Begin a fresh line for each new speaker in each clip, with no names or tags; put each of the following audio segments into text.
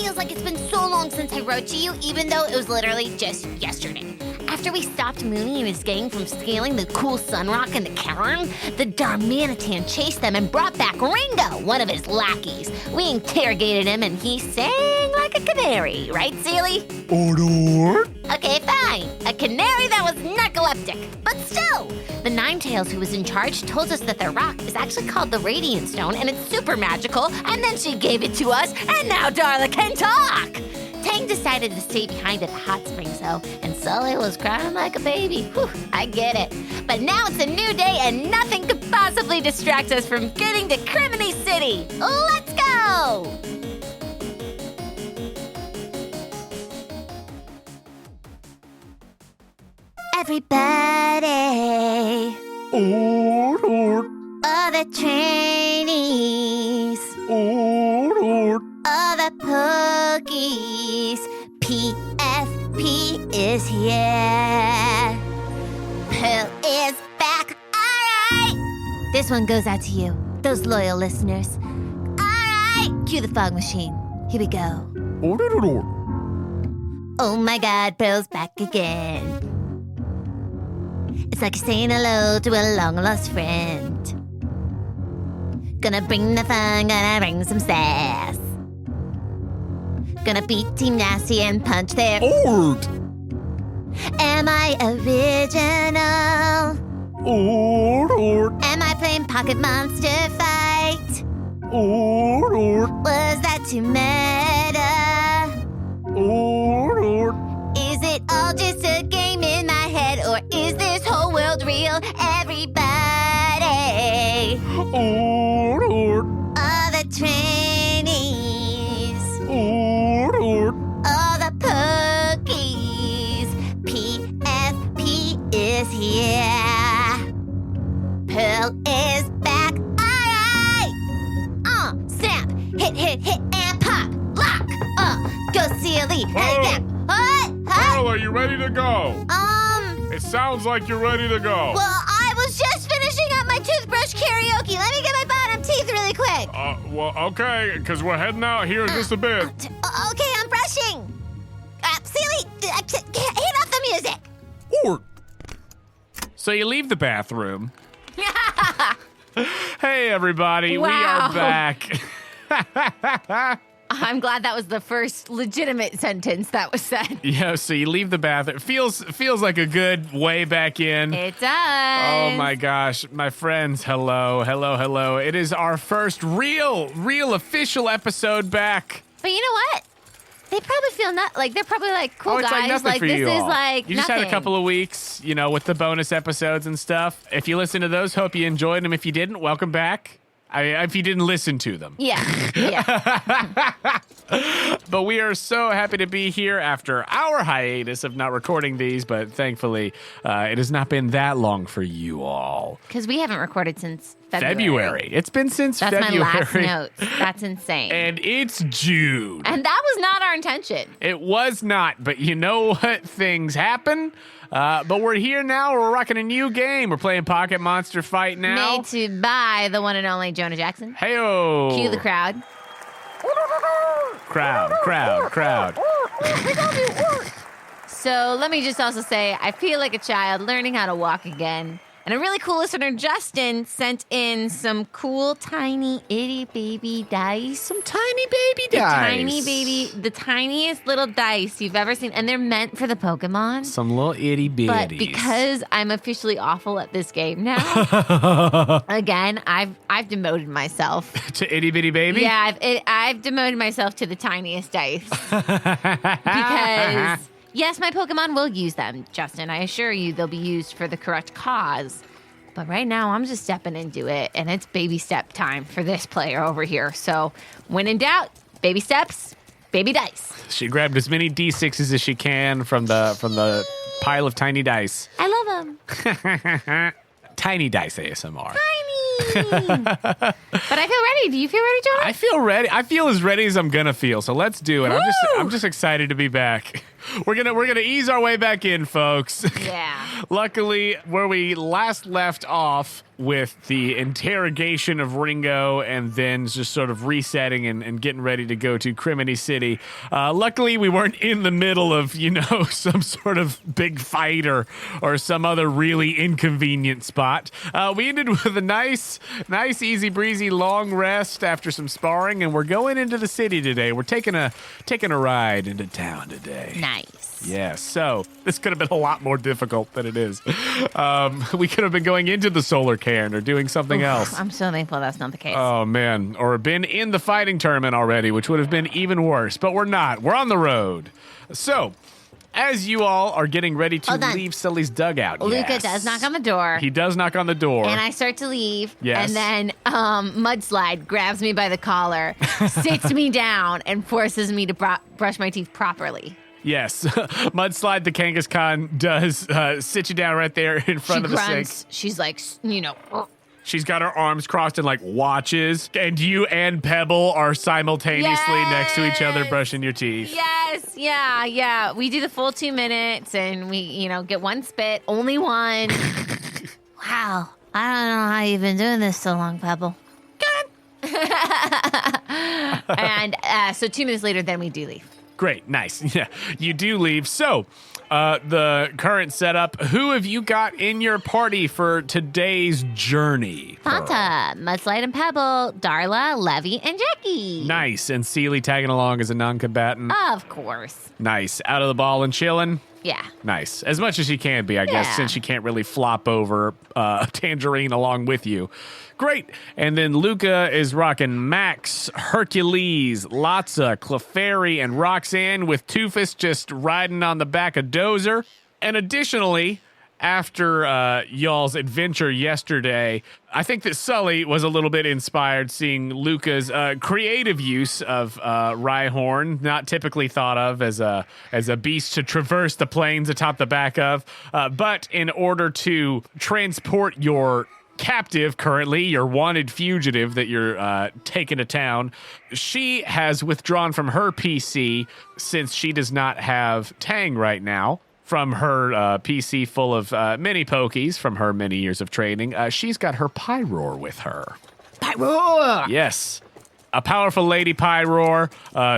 feels like it's been so long since I wrote to you, even though it was literally just yesterday. After we stopped Mooney and his gang from scaling the cool sun rock in the Cairn, the Darmanitan chased them and brought back Ringo, one of his lackeys. We interrogated him and he sang like a canary, right, Sully?
Order.
Okay, fine. A canary that was narcoleptic. But still, the Ninetales who was in charge told us that the rock is actually called the Radiant Stone and it's super magical, and then she gave it to us, and now Darla can talk! Tang decided to stay behind at the hot springs, though, and Sully was crying like a baby. Whew, I get it. But now it's a new day, and nothing could possibly distract us from getting to Crimini City. Let's go! Everybody,
Order.
all the trainees,
Order.
all the Pokies, PFP is here. Pooh is back, alright! This one goes out to you, those loyal listeners. Alright, cue the fog machine. Here we go.
Order.
Oh my god, Pooh's back again. It's like you're saying hello to a long-lost friend. Gonna bring the fun, gonna bring some sass. Gonna beat Team Nasty and punch their...
Ord.
Am I original?
Order.
Am I playing Pocket Monster Fight?
Order.
Was that too meta?
Order.
Is it all just a game in my head, or is this whole world real? Everybody,
Order.
all the trainees,
Order.
all the Pokies, PFP is here. Pooh is back, alright! Snap, hit, and pop, lock, go Sully, hey, yeah.
Well, are you ready to go? It sounds like you're ready to go.
Well, I was just finishing up my toothbrush karaoke. Let me get my bottom teeth really quick.
Well, okay, because we're heading out here in just a bit.
Okay, I'm brushing. Sully, hit off the music.
Order.
So you leave the bathroom. Hey, everybody, we
Wow.
are back.
I'm glad that was the first legitimate sentence that was said.
Yeah, so you leave the bathroom. Feels like a good way back in.
It does.
Oh my gosh, my friends, hello. It is our first real official episode back.
But you know what? They probably feel they're probably like, cool
It's
guys.
like nothing for
this
you
is
all.
like
You just
nothing.
had a couple of weeks, with the bonus episodes and stuff. If you listened to those, hope you enjoyed them. If you didn't, welcome back. If you didn't listen to them.
Yeah.
But we are so happy to be here after our hiatus of not recording these, but thankfully it has not been that long for you all.
Because we haven't recorded since February.
February. It's been since
That's
February.
my last note. That's insane.
And it's June.
And that was not our intention.
It was not, but you know what? Things happen. But we're here now. We're rocking a new game. We're playing Pocket Monster Fight now.
Made to by the one and only Jonah Jackson.
Hey-o.
Cue the crowd.
Crowd.
So let me just also say, I feel like a child learning how to walk again. And a really cool listener, Justin, sent in some cool, tiny, itty baby dice.
Some tiny baby dice.
The tiniest little dice you've ever seen. And they're meant for the Pokemon.
Some little itty bitties.
But because I'm officially awful at this game now, again, I've demoted myself.
To itty bitty baby?
Yeah, I've demoted myself to the tiniest dice. Because... yes, my Pokemon will use them, Justin. I assure you they'll be used for the correct cause. But right now, I'm just stepping into it, and it's baby step time for this player over here. So when in doubt, baby steps, baby dice.
She grabbed as many D6s as she can from the pile of tiny dice.
I love them.
Tiny dice ASMR.
But I feel ready. Do you feel ready, Jonah?
I feel ready. I feel as ready as I'm gonna feel. So let's do it.
Woo!
I'm just excited to be back. we're gonna ease our way back in, folks.
Yeah.
Luckily, where we last left off with the interrogation of Ringo and then just sort of resetting and getting ready to go to Crimini City. Luckily, we weren't in the middle of, some sort of big fight or some other really inconvenient spot. We ended with a nice, easy breezy long rest after some sparring, and we're going into the city today. We're taking a ride into town today.
Nice.
Yeah, so this could have been a lot more difficult than it is. We could have been going into the Solar Cairn or doing something else.
I'm so thankful that's not the case.
Oh, man. Or been in the fighting tournament already, which would have been even worse. But we're not. We're on the road. So, as you all are getting ready to
Hold on.
leave Sully's dugout.
Luca
yes.
does knock on the door.
He does knock on the door.
And I start to leave.
Yes.
And then Mudslide grabs me by the collar, sits me down, and forces me to brush my teeth properly.
Yes. Mudslide the Kangaskhan does sit you down right there in front of the
grunts.
sink.
She's like,
She's got her arms crossed and watches. And you and Pebble are simultaneously next to each other brushing your teeth.
Yes, yeah. We do the full 2 minutes and we, get one spit, only one. Wow. I don't know how you've been doing this so long, Pebble. And so 2 minutes later, then we do leave.
Great, nice. Yeah, you do leave. So, the current setup, who have you got in your party for today's journey?
Fanta, Mudslide and Pebble, Darla, Levy, and Jackie.
Nice. And Seely tagging along as a non-combatant?
Of course.
Nice. Out of the ball and chilling?
Yeah.
Nice. As much as she can be, I guess,
Yeah.
since she can't really flop over Tangerine along with you. Great. And then Luca is rocking Max, Hercules, Lotsa, Clefairy, and Roxanne with Toofus just riding on the back of Dozer. And additionally, after y'all's adventure yesterday, I think that Sully was a little bit inspired seeing Luca's creative use of Rhyhorn, not typically thought of as a beast to traverse the plains atop the back of, but in order to transport your captive currently, your wanted fugitive that you're taking to town, she has withdrawn from her PC since she does not have Tang right now. From her PC full of mini Pokies from her many years of training, she's got her Pyroar with her.
Pyroar!
Yes. A powerful lady Pyroar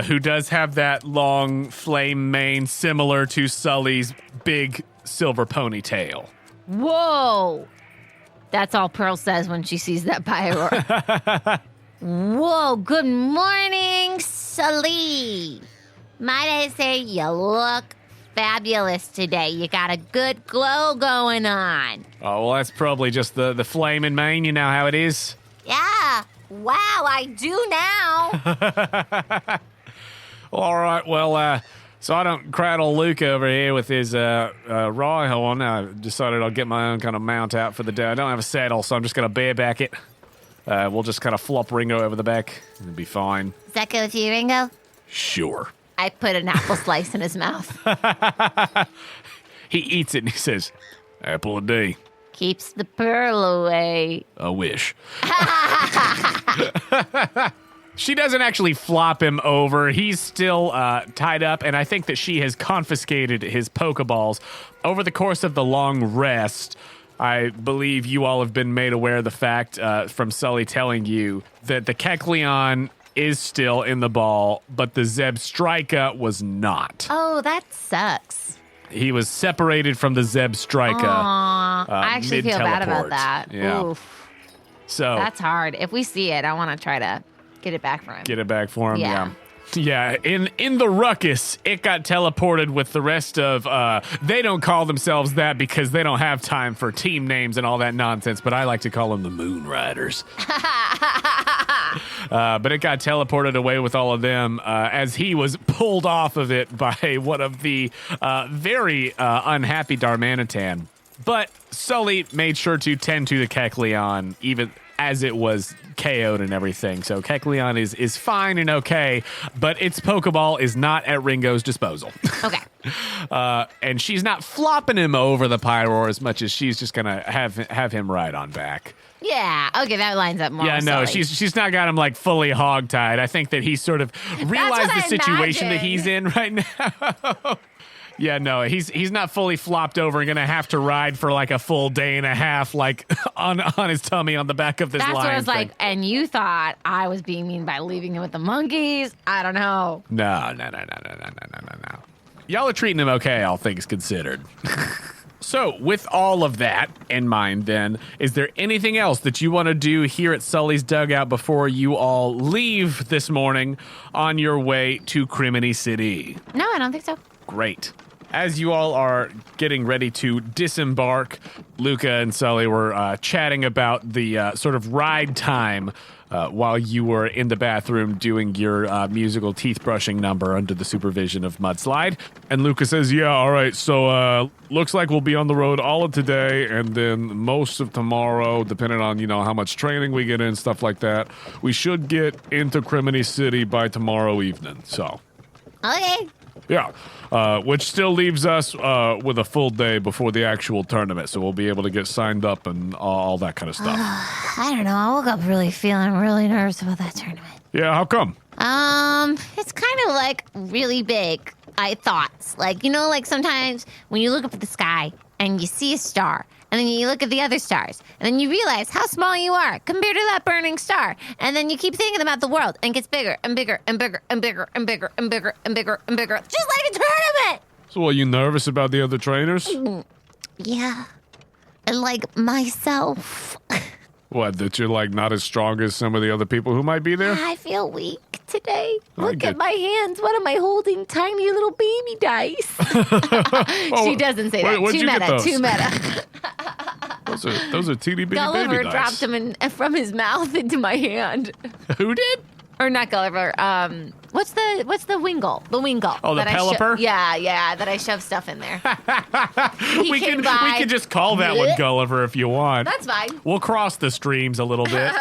who does have that long flame mane similar to Sully's big silver ponytail.
Whoa! That's all Pearl says when she sees that Pyroar. Whoa, good morning, Sully. Might I say you look fabulous today. You got a good glow going on.
Oh, well, that's probably just the flame in mane. You know how it is?
Yeah. Wow, I do now.
All right, well, so I don't cradle Luca over here with his Rhyhorn. I decided I'll get my own kind of mount out for the day. I don't have a saddle, so I'm just going to bareback it. We'll just kind of flop Ringo over the back. It'll be fine.
Is that good with you, Ringo?
Sure.
I put an apple slice in his mouth.
He eats it and he says, apple a day.
Keeps the pearl away.
I wish. She doesn't actually flop him over. He's still tied up, and I think that she has confiscated his Pokeballs. Over the course of the long rest, I believe you all have been made aware of the fact from Sully telling you that the Kecleon is still in the ball, but the Zebstrika was not.
Oh, that sucks.
He was separated from the Zebstrika.
Aw, I actually feel bad about
mid-teleport.
that.
Yeah.
Oof.
So
That's hard. If we see it, I want to try to get it back from him.
get it back for him.
Yeah.
Yeah, in the ruckus, it got teleported with the rest of, they don't call themselves that because they don't have time for team names and all that nonsense, but I like to call them the Moon Riders. But it got teleported away with all of them as he was pulled off of it by one of the very unhappy Darmanitan. But Sully made sure to tend to the Kecleon even as it was KO'd and everything. So Kecleon is fine and okay, but its Pokeball is not at Ringo's disposal.
Okay.
And she's not flopping him over the Pyroar as much as she's just going to have him ride on back.
Yeah. Okay, that lines up more.
Yeah,
with
no,
Sully.
she's not got him like fully hogtied. I think that he sort of realized
what
the
I
situation that
imagined.
he's in right now. Yeah, no, he's not fully flopped over and gonna have to ride for like a full day and a half, like on his tummy on the back of this
That's
lion
what I was
thing.
like, and you thought I was being mean by leaving him with the monkeys? I don't know.
No. Y'all are treating him okay, all things considered. So, with all of that in mind, then, is there anything else that you want to do here at Sully's Dugout before you all leave this morning on your way to Crimini City?
No, I don't think so.
Great. As you all are getting ready to disembark, Luca and Sully were chatting about the sort of ride time while you were in the bathroom doing your musical teeth brushing number under the supervision of Mudslide. And Luca says, yeah, all right, so looks like we'll be on the road all of today and then most of tomorrow, depending on, how much training we get in, stuff like that. We should get into Crimini City by tomorrow evening, so.
Okay.
Yeah, which still leaves us with a full day before the actual tournament, so we'll be able to get signed up and all that kind of stuff.
I don't know. I woke up feeling really nervous about that tournament.
Yeah, how come?
It's kind of like really big. Thoughts. Like, like sometimes when you look up at the sky and you see a star, and then you look at the other stars, and then you realize how small you are compared to that burning star. And then you keep thinking about the world, and it gets bigger and bigger and bigger and bigger and bigger and bigger and bigger and bigger, just like a tournament.
So are you nervous about the other trainers?
Yeah. And like myself.
What, that you're like not as strong as some of the other people who might be there?
I feel weak today. Look
get-
at my hands. What am I holding? Tiny little baby dice. She doesn't say that.
where'd
Too
you get
meta.
those?
Too meta.
Those are teeny bitty
Gulliver
baby dice.
dropped them from his mouth into my hand.
Who did?
Or not Gulliver. What's the Wingle? The Wingle.
Oh, the
that I
Pelipper?
Yeah. That I shove stuff in there.
We
came
can
by.
just call that one Gulliver if you want.
That's fine.
We'll cross the streams a little bit.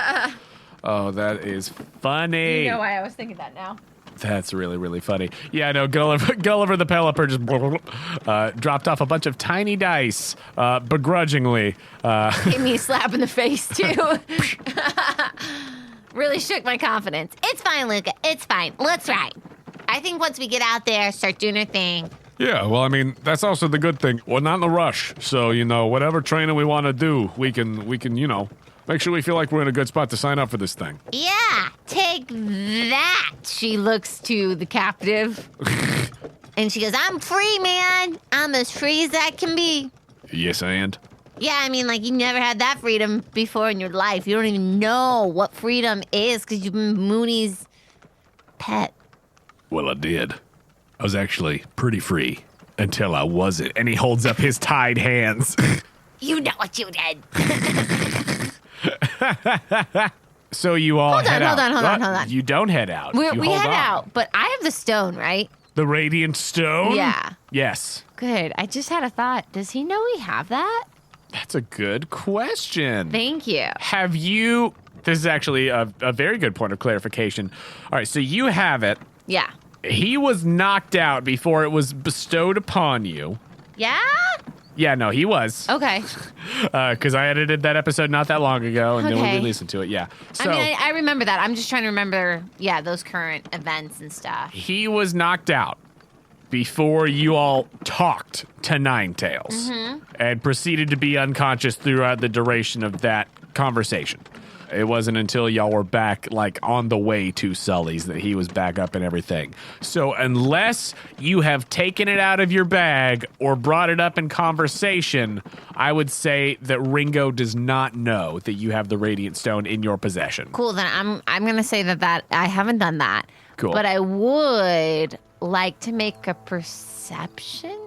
Oh, that is funny.
You know why I was thinking that now.
That's really, really funny. Yeah, no, Gulliver the Pelipper just dropped off a bunch of tiny dice, begrudgingly.
Gave me a slap in the face, too. Really shook my confidence. It's fine, Luca. It's fine. Let's ride. I think once we get out there, start doing our thing.
Yeah, well, I mean, that's also the good thing. We're not in a rush, so, whatever training we want to do, we can, make sure we feel like we're in a good spot to sign up for this thing.
Yeah, take that. She looks to the captive. And she goes, I'm free, man. I'm as free as I can be.
Yes, and?
Yeah, I mean, like, you never had that freedom before in your life. You don't even know what freedom is because you've been Mooney's pet.
Well, I did. I was actually pretty free until I wasn't. And he holds up his tied hands.
You know what you did.
So you all head out.
Hold on.
You don't head out.
We
You hold
head
on.
out, but I have the stone, right?
The Radiant Stone?
Yeah.
Yes.
Good. I just had a thought. Does he know we have that?
That's a good question.
Thank you.
Have you... This is actually a very good point of clarification. All right, so you have it.
Yeah.
He was knocked out before it was bestowed upon you.
Yeah?
Yeah, no, he was.
Okay.
Because I edited that episode not that long ago, and then
Okay.
we listened to it, yeah. So,
I mean, I remember that. I'm just trying to remember, those current events and stuff.
he was knocked out before you all talked to Ninetales and proceeded to be unconscious throughout the duration of that conversation. It wasn't until y'all were back, like, on the way to Sully's that he was back up and everything. So unless you have taken it out of your bag or brought it up in conversation, I would say that Ringo does not know that you have the Radiant Stone in your possession.
Cool. Then I'm gonna say that I haven't done that.
Cool.
But I would like to make a perception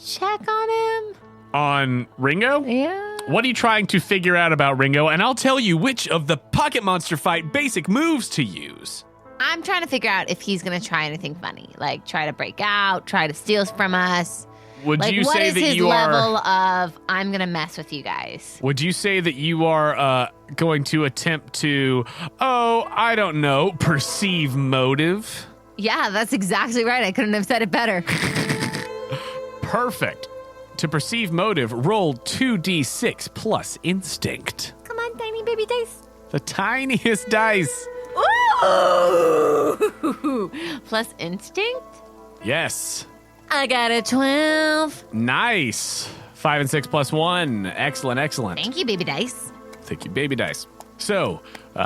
check on him.
On Ringo?
Yeah.
What are you trying to figure out about Ringo? And I'll tell you which of the Pocket Monster Fight basic moves to use.
I'm trying to figure out if he's gonna try anything funny, like try to break out, try to steal from us.
Would
Like,
you
what
say
is
that
his
you
level
are?
of I'm gonna mess with you guys?
Would you say that you are going to attempt to? I don't know. Perceive motive.
Yeah, that's exactly right. I couldn't have said it better.
Perfect. To perceive motive, roll 2d6 plus instinct.
Come on, tiny baby dice.
The tiniest dice.
Ooh! Plus instinct?
Yes.
I got a 12.
Nice. 5 and 6 plus 1. Excellent, excellent.
Thank you, baby dice.
Thank you, baby dice. So,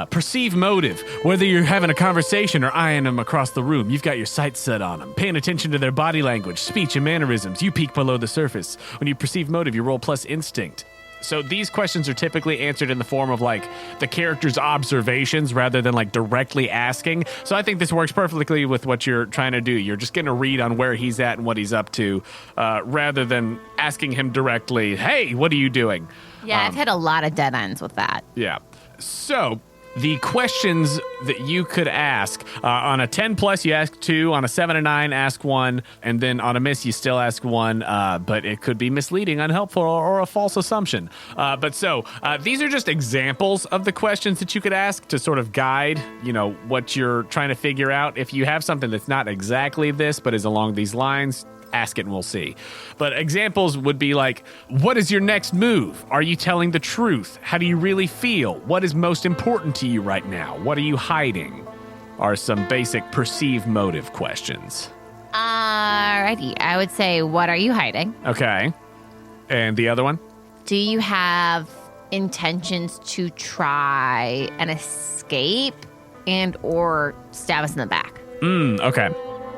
perceive motive. Whether you're having a conversation or eyeing them across the room, you've got your sights set on them. Paying attention to their body language, speech, and mannerisms. You peek below the surface. When you perceive motive, you roll plus instinct. So these questions are typically answered in the form of like the character's observations rather than like directly asking. So I think this works perfectly with what you're trying to do. You're just getting a read on where he's at and what he's up to rather than asking him directly, hey, what are you doing?
Yeah, I've hit a lot of dead ends with that.
Yeah. So the questions that you could ask on a 10 plus, you ask 2. On a 7 and 9, ask 1. And then on a miss, you still ask 1. But it could be misleading, unhelpful, or a false assumption. But these are just examples of the questions that you could ask to sort of guide, what you're trying to figure out. If you have something that's not exactly this, but is along these lines, ask it and we'll see. But examples would be like, what is your next move? Are you telling the truth? How do you really feel? What is most important to you right now? What are you hiding? Are some basic perceived motive questions.
Alrighty. I would say, what are you hiding?
Okay. And the other one?
Do you have intentions to try and escape and or stab us in the back?
Okay.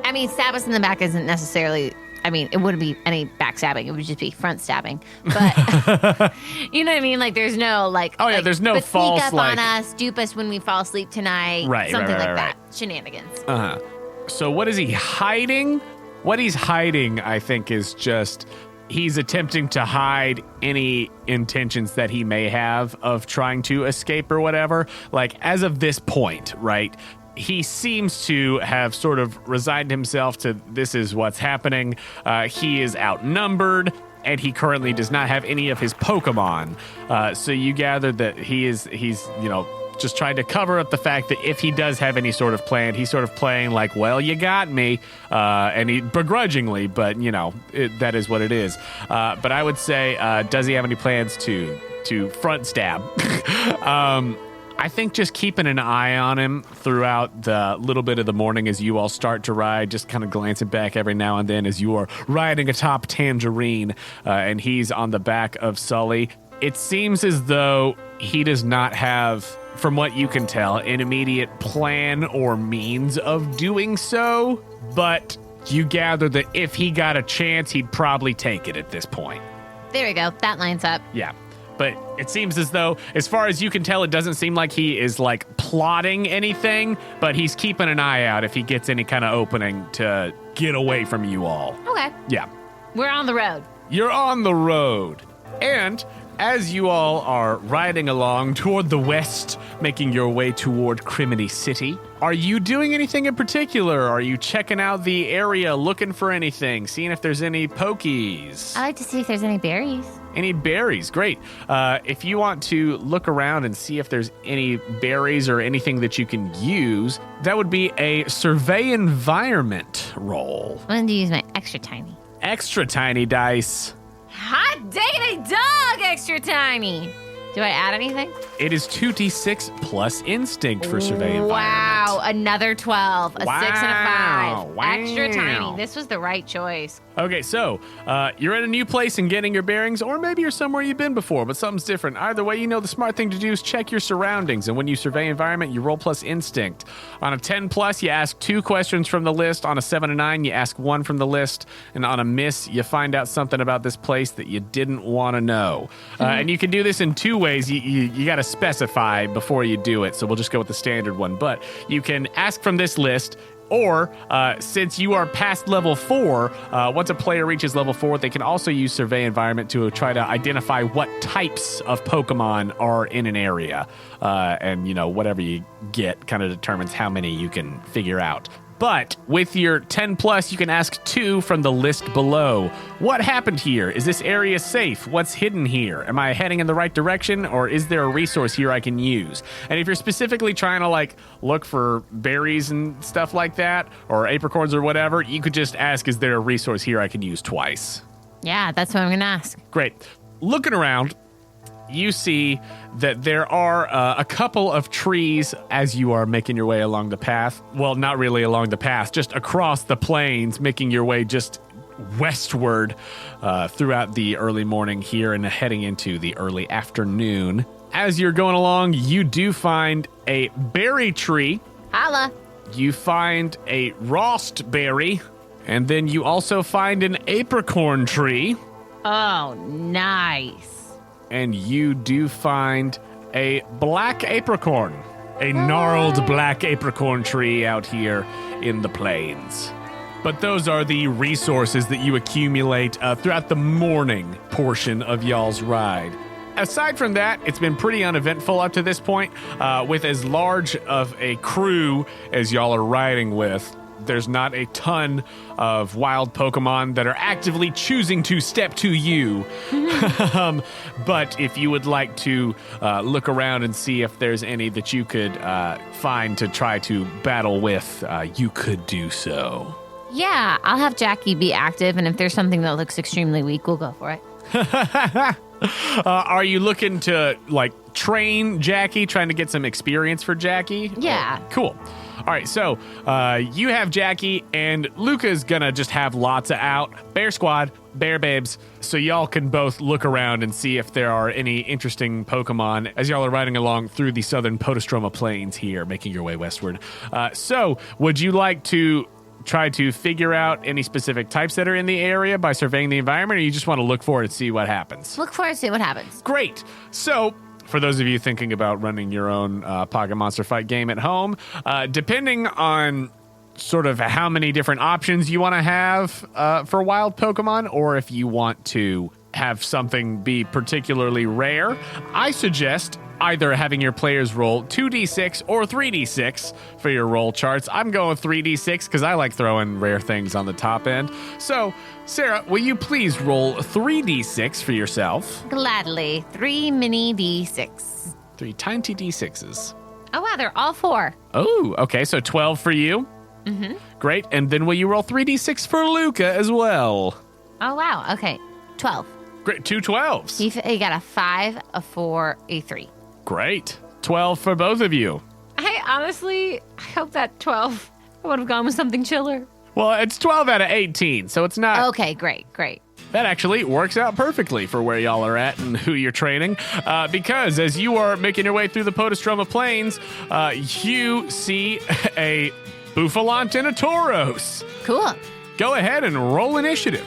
I mean, stab us in the back isn't necessarily... it wouldn't be any backstabbing. It would just be front stabbing. But, you know what I mean? Like, there's no, like...
Oh, yeah, there's no
but
false,
sneak up on us, dupe us when we fall asleep tonight.
Right,
something
right,
like
right.
that. Shenanigans.
Uh-huh. So what is he hiding? What he's hiding, I think, is just... He's attempting to hide any intentions that he may have of trying to escape or whatever. Like, as of this point, right... He seems to have sort of resigned himself to this is what's happening. He is outnumbered, and he currently does not have any of his Pokémon. So you gather that he's just trying to cover up the fact that if he does have any sort of plan, he's sort of playing like, well, you got me, and he begrudgingly, but that is what it is. But I would say, does he have any plans to front stab? I think just keeping an eye on him throughout the little bit of the morning as you all start to ride, just kind of glancing back every now and then as you are riding atop Tangerine and he's on the back of Sully. It seems as though he does not have, from what you can tell, an immediate plan or means of doing so, but you gather that if he got a chance, he'd probably take it at this point.
There we go. That lines up.
Yeah. But it seems as though, as far as you can tell, it doesn't seem like he is, like, plotting anything, but he's keeping an eye out if he gets any kind of opening to get away from you all.
Okay.
Yeah.
We're on the road.
You're on the road. And as you all are riding along toward the west, making your way toward Crimini City, are you doing anything in particular? Are you checking out the area, looking for anything, seeing if there's any Pokies?
I like to see if there's any berries.
Any berries? Great. If you want to look around and see if there's any berries or anything that you can use, that would be a survey environment roll.
I'm going to use my extra tiny.
Extra tiny dice.
Hot diggity dog, extra tiny. Do I add anything?
It is 2d6 plus instinct for survey environment.
Wow, another 12, a 6 and a 5.
Wow.
Extra tiny. This was the right choice.
Okay, so you're at a new place and getting your bearings, or maybe you're somewhere you've been before, but something's different. Either way, the smart thing to do is check your surroundings, and when you survey environment, you roll plus instinct. On a 10 plus, you ask 2 questions from the list. On a 7 and 9, you ask 1 from the list. And on a miss, you find out something about this place that you didn't want to know. And you can do this in 2 ways. You got to specify before you do it, so we'll just go with the standard one. But you can ask from this list, or since you are past level 4, once a player reaches level 4, they can also use survey environment to try to identify what types of Pokemon are in an area. And whatever you get kind of determines how many you can figure out. But with your 10 plus, you can ask 2 from the list below. What happened here? Is this area safe? What's hidden here? Am I heading in the right direction, or is there a resource here I can use? And if you're specifically trying to look for berries and stuff like that, or apricorns or whatever, you could just ask, is there a resource here I can use twice?
Yeah, that's what I'm going to ask.
Great. Looking around, you see that there are a couple of trees as you are making your way along the path. Well, not really along the path, just across the plains, making your way just westward throughout the early morning here and heading into the early afternoon. As you're going along, you do find a berry tree.
Holla.
You find a rost berry, and then you also find an apricorn tree.
Oh, nice.
And you do find a black apricorn, a gnarled black apricorn tree out here in the plains. But those are the resources that you accumulate throughout the morning portion of y'all's ride. Aside from that, it's been pretty uneventful up to this point. With as large of a crew as y'all are riding with, there's not a ton of wild Pokemon that are actively choosing to step to you. But if you would like to look around and see if there's any that you could find to try to battle with, you could do so.
Yeah, I'll have Jackie be active, and if there's something that looks extremely weak, we'll go for it.
Are you looking to, train Jackie, trying to get some experience for Jackie?
Yeah.
Cool. All right, so you have Jackie, and Luca's gonna just have lots of out. Bear squad, bear babes, so y'all can both look around and see if there are any interesting Pokemon as y'all are riding along through the southern Potostroma Plains here, making your way westward. So, would you like to try to figure out any specific types that are in the area by surveying the environment, or you just want to look for it and see what happens?
Look for it, see what happens.
Great. So, for those of you thinking about running your own Pocket Monster Fight game at home, depending on sort of how many different options you want to have for wild Pokemon, or if you want to have something be particularly rare, I suggest either having your players roll 2d6 or 3d6 for your roll charts. I'm going 3d6 because I like throwing rare things on the top end. So, Sarah, will you please roll 3d6 for yourself?
Gladly. 3 mini D6.
3 tiny d6s.
Oh, wow, they're all 4.
Oh, okay, so 12 for you.
Mm-hmm.
Great, and then will you roll 3d6 for Luca as well?
Oh, wow, okay. 12.
Great, 2 12s.
He got a 5, a 4, a 3.
Great. 12 for both of you.
I hope that 12, I would have gone with something chiller.
Well, it's 12 out of 18, so it's not...
Okay, great.
That actually works out perfectly for where y'all are at and who you're training, because as you are making your way through the Potostroma Plains, you see a Buffalant and a Tauros.
Cool.
Go ahead and roll initiative.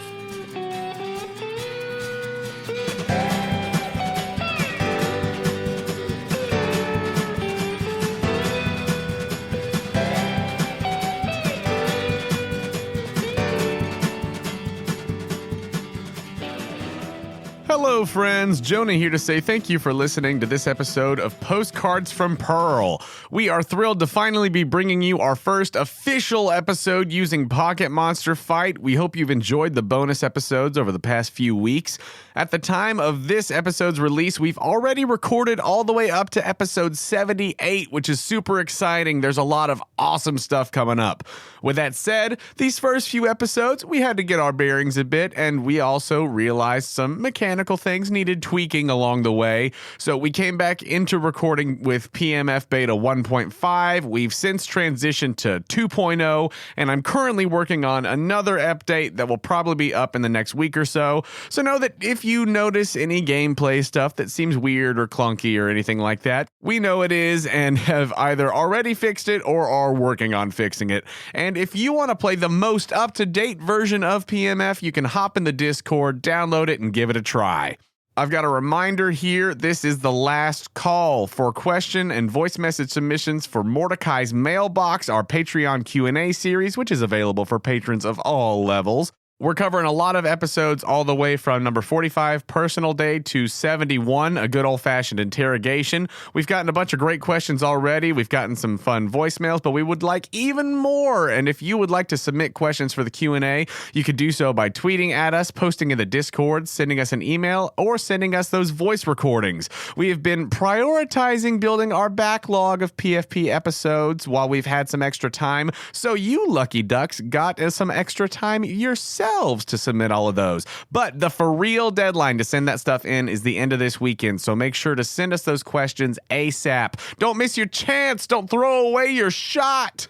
Hello, friends. Jonah here to say thank you for listening to this episode of Postcards from Pearl. We are thrilled to finally be bringing you our first official episode using Pocket Monster Fight. We hope you've enjoyed the bonus episodes over the past few weeks. At the time of this episode's release, we've already recorded all the way up to episode 78, which is super exciting. There's a lot of awesome stuff coming up. With that said, these first few episodes, we had to get our bearings a bit, and we also realized some mechanical things needed tweaking along the way. So we came back into recording with PMF Beta 1.5. We've since transitioned to 2.0, and I'm currently working on another update that will probably be up in the next week or so. So know that if you notice any gameplay stuff that seems weird or clunky or anything like that, we know it is and have either already fixed it or are working on fixing it. And if you want to play the most up-to-date version of PMF, you can hop in the Discord, download it, and give it a try. I've got a reminder here. This is the last call for question and voice message submissions for Mordecai's Mailbox, our Patreon Q&A series, which is available for patrons of all levels. We're covering a lot of episodes all the way from number 45, Personal Day, to 71, a good old-fashioned interrogation. We've gotten a bunch of great questions already. We've gotten some fun voicemails, but we would like even more. And if you would like to submit questions for the Q&A, you could do so by tweeting at us, posting in the Discord, sending us an email, or sending us those voice recordings. We have been prioritizing building our backlog of PFP episodes while we've had some extra time, so you lucky ducks got some extra time yourself to submit all of those. But the for real deadline to send that stuff in is the end of this weekend, so make sure to send us those questions ASAP. Don't miss your chance. Don't throw away your shot.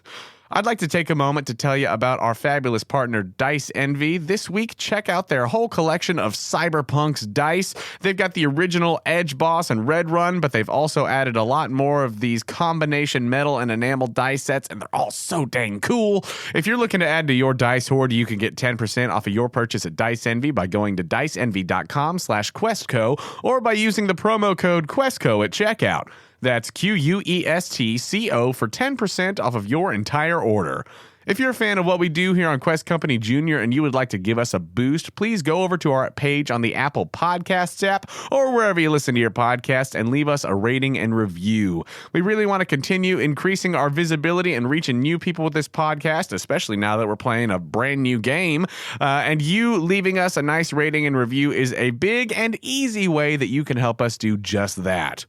I'd like to take a moment to tell you about our fabulous partner, Dice Envy. This week, check out their whole collection of Cyberpunk's dice. They've got the original Edge Boss and Red Run, but they've also added a lot more of these combination metal and enamel dice sets, and they're all so dang cool. If you're looking to add to your dice hoard, you can get 10% off of your purchase at Dice Envy by going to diceenvy.com/questco or by using the promo code QuestCo at checkout. That's QUESTCO for 10% off of your entire order. If you're a fan of what we do here on Quest Company Jr. and you would like to give us a boost, please go over to our page on the Apple Podcasts app or wherever you listen to your podcast and leave us a rating and review. We really want to continue increasing our visibility and reaching new people with this podcast, especially now that we're playing a brand new game. And you leaving us a nice rating and review is a big and easy way that you can help us do just that.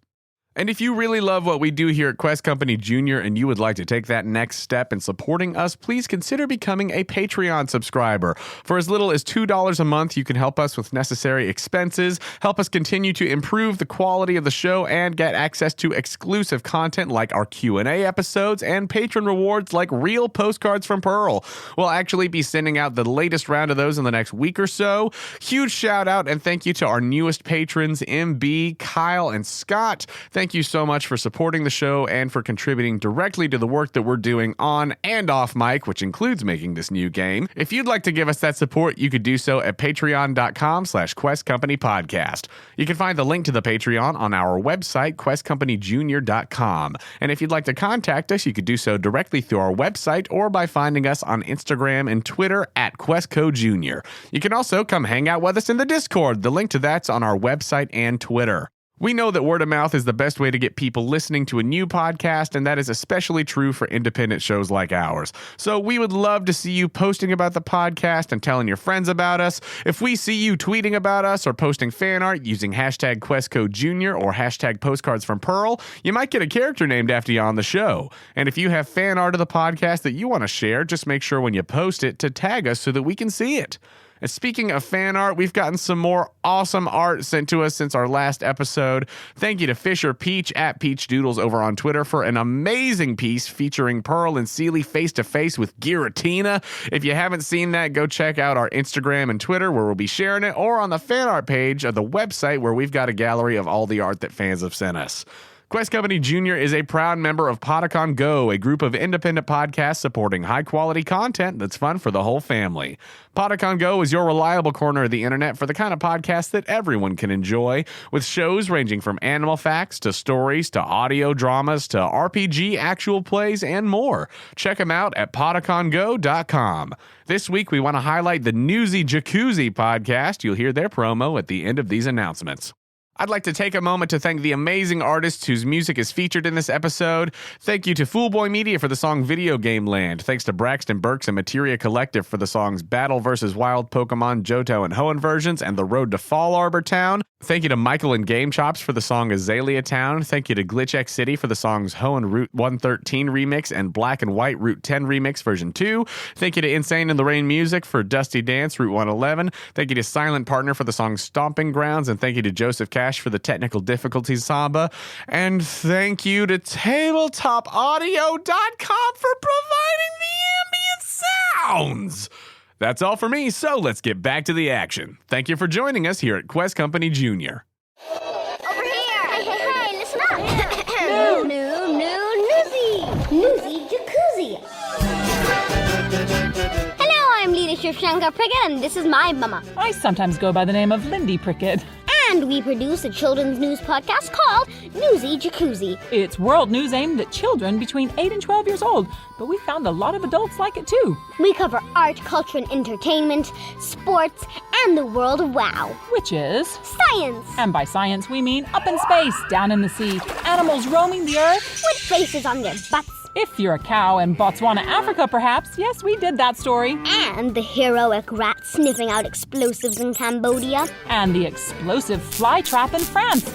And if you really love what we do here at Quest Company Jr. and you would like to take that next step in supporting us, please consider becoming a Patreon subscriber. For as little as $2 a month, you can help us with necessary expenses, help us continue to improve the quality of the show, and get access to exclusive content like our Q&A episodes and patron rewards like real postcards from Pearl. We'll actually be sending out the latest round of those in the next week or so. Huge shout out and thank you to our newest patrons, MB, Kyle, and Scott. Thank you so much for supporting the show and for contributing directly to the work that we're doing on and off mic, which includes making this new game. If you'd like to give us that support, you could do so at patreon.com/questcompanypodcast. You can find the link to the Patreon on our website, questcompanyjr.com. And if you'd like to contact us, you could do so directly through our website or by finding us on Instagram and Twitter at QuestCoJr. You can also come hang out with us in the Discord. The link to that's on our website and Twitter. We know that word of mouth is the best way to get people listening to a new podcast, and that is especially true for independent shows like ours. So we would love to see you posting about the podcast and telling your friends about us. If we see you tweeting about us or posting fan art using hashtag QuestCoJr or hashtag Postcards from Pearl, you might get a character named after you on the show. And if you have fan art of the podcast that you want to share, just make sure when you post it to tag us so that we can see it. And speaking of fan art, we've gotten some more awesome art sent to us since our last episode. Thank you to Fisher Peach at Peach Doodles over on Twitter for an amazing piece featuring Pearl and Seely face-to-face with Giratina. If you haven't seen that, go check out our Instagram and Twitter where we'll be sharing it, or on the fan art page of the website where we've got a gallery of all the art that fans have sent us. Quest Company Jr. is a proud member of Podicon Go, a group of independent podcasts supporting high-quality content that's fun for the whole family. Podicon Go is your reliable corner of the internet for the kind of podcasts that everyone can enjoy, with shows ranging from animal facts to stories to audio dramas to RPG actual plays and more. Check them out at podicongo.com. This week, we want to highlight the Newsy Jacuzzi podcast. You'll hear their promo at the end of these announcements. I'd like to take a moment to thank the amazing artists whose music is featured in this episode. Thank you to FoolBoyMedia for the song Video Game Land. Thanks to Braxton, Burks, and Materia Collective for the songs Battle vs. Wild Pokémon, Johto, and Hoenn versions, and The Road to Fallarbor Town. Thank you to Mikel and GameChops for the song Azalea Town. Thank you to Glitch City for the songs Hoenn Route 113 Remix and Black and White Route 10 Remix version 2. Thank you to Insane in the Rain Music for Dusty Dance Route 111. Thank you to Silent Partner for the song Stomping Grounds. And thank you to Joseph Cash for the technical difficulties Samba. And thank you to TabletopAudio.com for providing the ambient sounds. That's all for me, so let's get back to the action. Thank you for joining us here at Quest Company Jr.
Over here! Hey, listen up! Newsy Jacuzzi! Hello, I'm Leadership Shankar Prickett, and this is my mama.
I sometimes go by the name of Lindy Prickett.
And we produce a children's news podcast called Newsy Jacuzzi.
It's world news aimed at children between 8 and 12 years old, but we found a lot of adults like it too.
We cover art, culture, and entertainment, sports, and the world of WoW.
Which is?
Science!
And by science, we mean up in space, down in the sea, animals roaming the earth.
With faces on their butts.
If you're a cow in Botswana, Africa, perhaps. Yes, we did that story.
And the heroic rat sniffing out explosives in Cambodia.
And the explosive fly trap in France.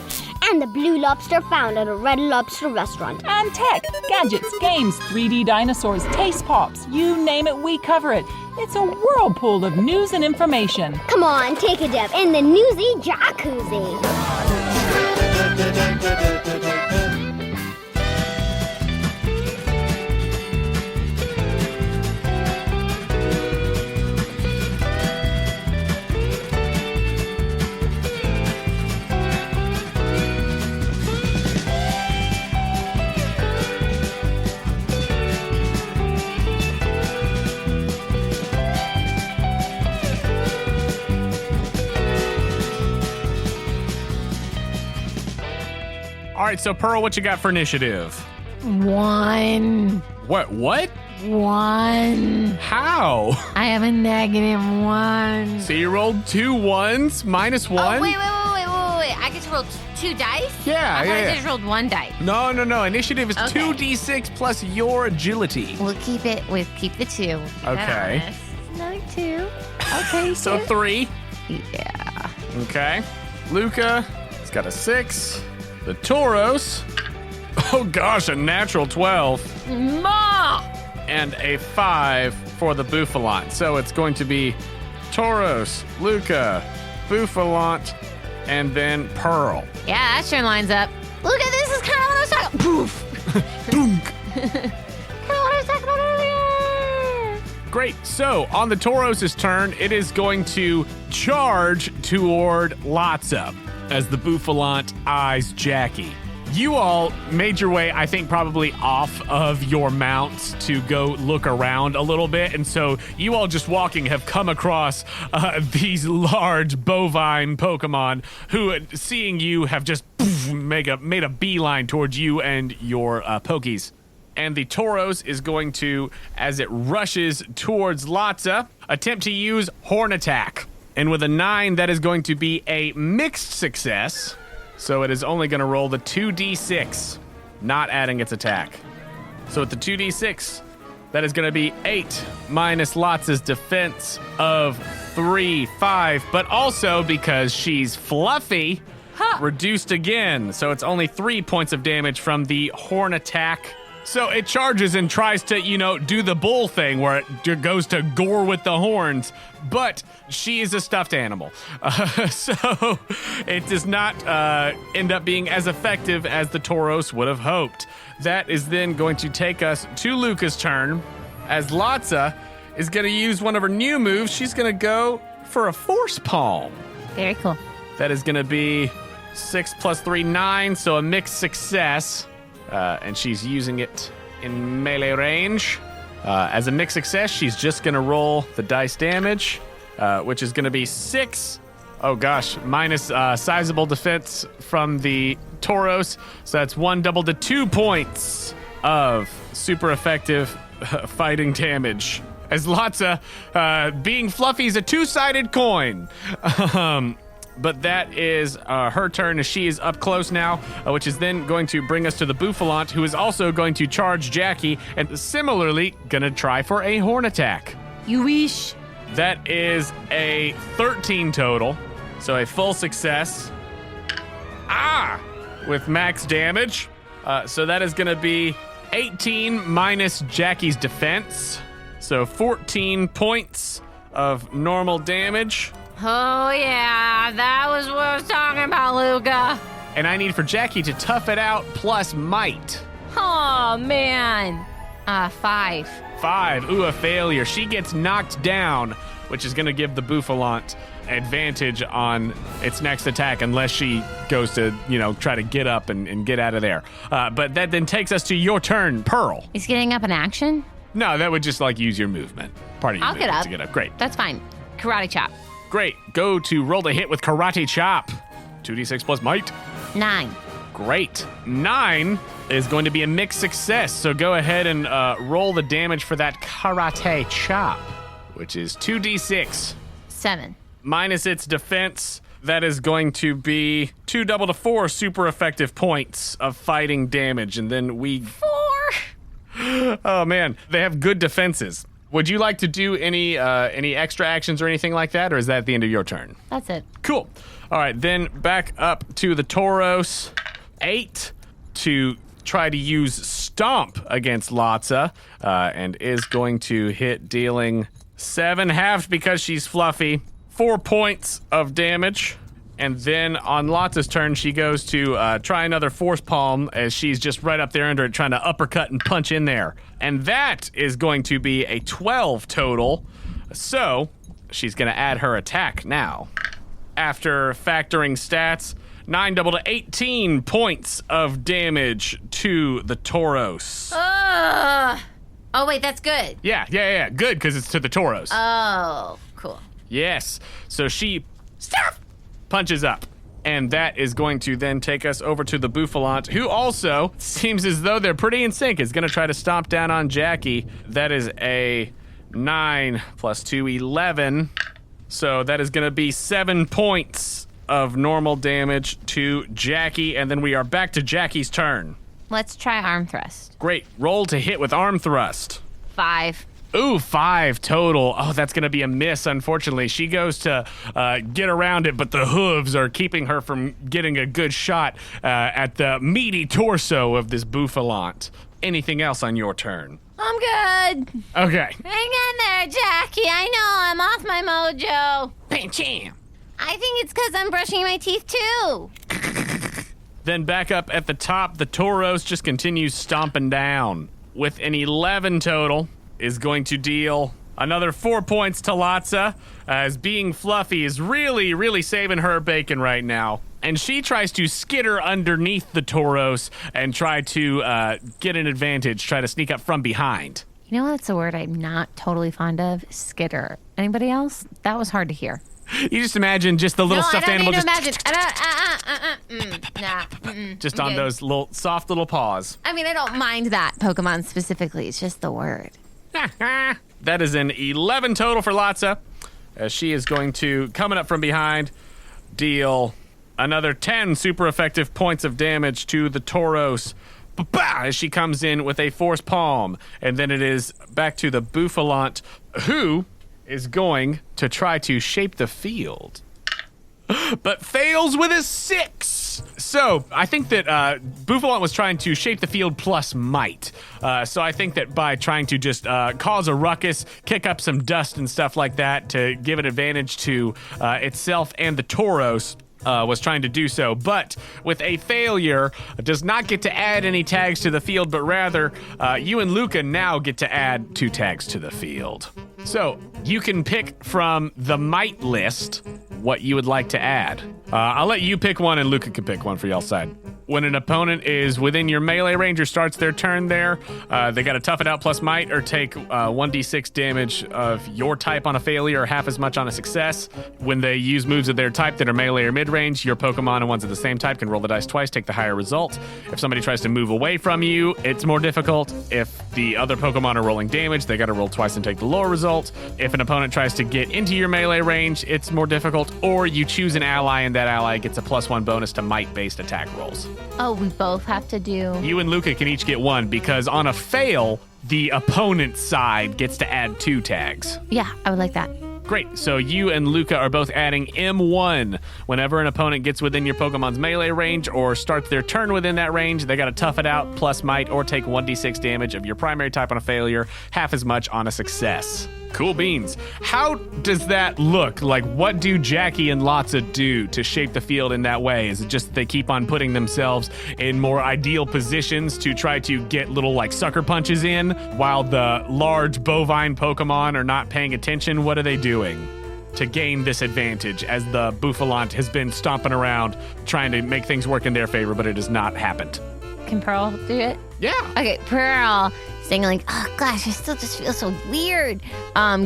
And the blue lobster found at a Red Lobster restaurant.
And tech, gadgets, games, 3D dinosaurs, taste pops, you name it, we cover it. It's a whirlpool of news and information.
Come on, take a dip in the Newsy Jacuzzi.
All right, so Pearl, what you got for initiative?
1.
What?
1.
How?
I have a -1.
So you rolled 2 1s, minus 1?
Oh, wait. I get to roll 2 dice?
Yeah,
I thought
yeah.
I just rolled 1 dice.
No. Initiative is
Okay.
2d6 plus your agility.
We'll keep the 2. Keep that
Okay.
honest. Another 2. Okay,
So 3.
yeah.
Okay. Luca, he's got a 6. The Tauros, oh gosh, a natural 12.
Ma!
And a 5 for the Bouffalante. So it's going to be Tauros, Luca, Bouffalante, and then Pearl.
Yeah, that sure lines up. Look at this. Is kind of what I was talking. Poof.
Dunk.
Kind of what I was talking about earlier.
Great. So on the Tauros' turn, it is going to charge toward Lotsa as the Bouffalante eyes Jackie. You all made your way, I think, probably off of your mounts to go look around a little bit. And so you all just walking have come across these large bovine Pokemon who, seeing you, have just made a beeline towards you and your Pokies. And the Tauros is going to, as it rushes towards Lotsa, attempt to use Horn Attack. And with a 9, that is going to be a mixed success. So it is only going to roll the 2d6, not adding its attack. So with the 2d6, that is going to be 8 minus Lotsa's defense of 3, 5, but also because she's fluffy, reduced again. So it's only 3 points of damage from the Horn Attack. So it charges and tries to, do the bull thing where it goes to gore with the horns, but she is a stuffed animal. So it does not end up being as effective as the Tauros would have hoped. That is then going to take us to Luca's turn, as Lotsa is going to use one of her new moves. She's going to go for a Force Palm.
Very cool.
That is going to be 6 plus 3, 9, so a mixed success. And she's using it in melee range. As a mixed success, she's just going to roll the dice damage, which is going to be 6. Oh, gosh. Minus sizable defense from the Tauros. So that's 1 doubled to 2 points of super effective fighting damage. As Lotsa, being fluffy, is a 2-sided coin. But that is her turn, as she is up close now, which is then going to bring us to the Bouffalante, who is also going to charge Jackie and similarly going to try for a Horn Attack.
You wish.
That is a 13 total, so a full success. With max damage. So that is going to be 18 minus Jackie's defense, so 14 points of normal damage.
Oh, yeah. That was what I was talking about, Luca.
And I need for Jackie to tough it out plus might.
Oh, man. 5.
5. Ooh, a failure. She gets knocked down, which is going to give the Bouffalante advantage on its next attack unless she goes to, try to get up and get out of there. But that then takes us to your turn, Pearl.
Is getting up an action?
No, that would just use your movement. Part of your
I'll
movement
get up.
to get up. Great.
That's fine. Karate chop.
Great. Go to roll the hit with Karate Chop. 2d6 plus might.
9.
Great. 9 is going to be a mixed success. So go ahead and roll the damage for that Karate Chop, which is 2d6.
7.
Minus its defense, that is going to be 2 double to 4 super effective points of fighting damage. And then
4.
Oh, man. They have good defenses. Would you like to do any extra actions or anything like that, or is that at the end of your turn?
That's it.
Cool. All right, then back up to the Tauros. 8 to try to use Stomp against Lotsa, and is going to hit, dealing 7 halved because she's fluffy. 4 points of damage. And then on Lotsa's turn, she goes to try another Force Palm, as she's just right up there under it, trying to uppercut and punch in there. And that is going to be a 12 total. So she's going to add her attack now. After factoring stats, 9 double to 18 points of damage to the Tauros.
Oh, wait, that's good.
Yeah. Good, because it's to the Tauros.
Oh, cool.
Yes. So she punches up. And that is going to then take us over to the Bouffalant, who also seems as though they're pretty in sync. Is going to try to stomp down on Jackie. That is a 9 plus 2, 11. So that is going to be 7 points of normal damage to Jackie. And then we are back to Jackie's turn.
Let's try arm thrust.
Great. Roll to hit with arm thrust.
5.
Ooh, 5 total. Oh, that's going to be a miss, unfortunately. She goes to get around it, but the hooves are keeping her from getting a good shot at the meaty torso of this Bouffalant. Anything else on your turn?
I'm good.
Okay.
Hang in there, Jackie. I know I'm off my mojo.
Bam-cham.
I think it's because I'm brushing my teeth, too.
Then back up at the top, the Tauros just continues stomping down. With an 11 total, is going to deal another 4 points to Latza, as being fluffy is really, really saving her bacon right now. And she tries to skitter underneath the Tauros and try to get an advantage, try to sneak up from behind.
You know what's a word I'm not totally fond of? Skitter. Anybody else? That was hard to hear.
You just imagine just the little stuffed animal just just on those little soft little paws.
I mean, I don't mind that Pokemon specifically. It's just the word.
That is an 11 total for Latza, as she is going to, coming up from behind, deal another 10 super effective points of damage to the Tauros. Ba-ba! As she comes in with a Force Palm. And then it is back to the Bouffalant, who is going to try to shape the field, but fails with a 6. So I think that Bouffalant was trying to shape the field plus might. So I think that by trying to just cause a ruckus, kick up some dust and stuff like that to give an advantage to itself and the Tauros, was trying to do so, but with a failure, does not get to add any tags to the field, but rather you and Luca now get to add 2 tags to the field. So you can pick from the might list what you would like to add. I'll let you pick one and Luca can pick one for y'all's side. When an opponent is within your melee range or starts their turn there, they got to tough it out plus might or take 1d6 damage of your type on a failure or half as much on a success. When they use moves of their type that are melee or mid-range, your Pokemon and ones of the same type can roll the dice twice, take the higher result. If somebody tries to move away from you, it's more difficult. If the other Pokemon are rolling damage, they got to roll twice and take the lower result. If an opponent tries to get into your melee range, it's more difficult. Or you choose an ally and that ally gets a +1 bonus to might-based attack rolls.
Oh, we both have to do...
You and Luca can each get 1 because on a fail, the opponent's side gets to add 2 tags.
Yeah, I would like that.
Great. So you and Luca are both adding M1. Whenever an opponent gets within your Pokemon's melee range or starts their turn within that range, they got to tough it out plus might or take 1d6 damage of your primary type on a failure, half as much on a success. Cool beans. How does that look? Like, what do Jackie and Latza do to shape the field in that way? Is it just they keep on putting themselves in more ideal positions to try to get little, like, sucker punches in while the large bovine Pokemon are not paying attention? What are they doing to gain this advantage as the Bouffalant has been stomping around trying to make things work in their favor, but it has not happened?
Can Pearl do it?
Yeah.
Okay, Pearl, saying like, oh gosh, I still just feel so weird,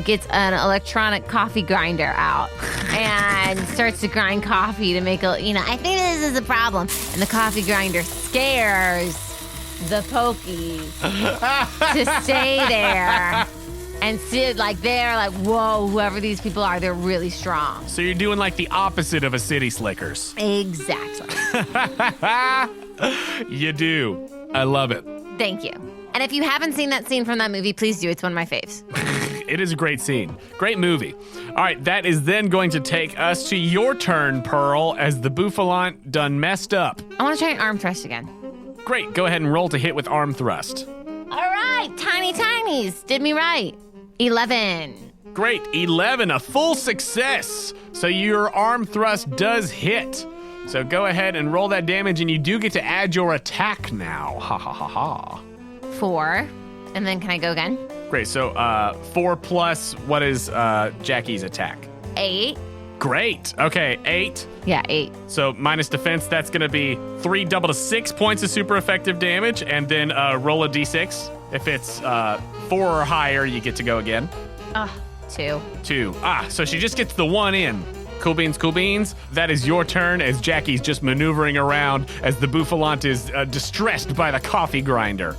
gets an electronic coffee grinder out and starts to grind coffee to make a, I think this is a problem. And the coffee grinder scares the Pokies to stay there and sit like they're like, whoa, whoever these people are, they're really strong.
So you're doing like the opposite of a City Slickers.
Exactly.
You do. I love it.
Thank you. And if you haven't seen that scene from that movie, please do. It's one of my faves.
It is a great scene. Great movie. All right, that is then going to take us to your turn, Pearl, as the Bouffalant done messed up.
I want to try an arm thrust again.
Great. Go ahead and roll to hit with arm thrust.
All right, tiny tinies. Did me right. 11.
Great. 11, a full success. So your arm thrust does hit. So go ahead and roll that damage, and you do get to add your attack now. Ha ha ha ha.
4. And then can I go again?
Great. So 4 plus, what is Jackie's attack?
8.
Great. Okay, 8.
Yeah, 8.
So minus defense, that's going to be 3 double to 6 points of super effective damage, and then roll a d6. If it's 4 or higher, you get to go again.
2.
2. So she just gets the 1 in. Cool beans, cool beans. That is your turn as Jackie's just maneuvering around as the Bouffalant is distressed by the coffee grinder.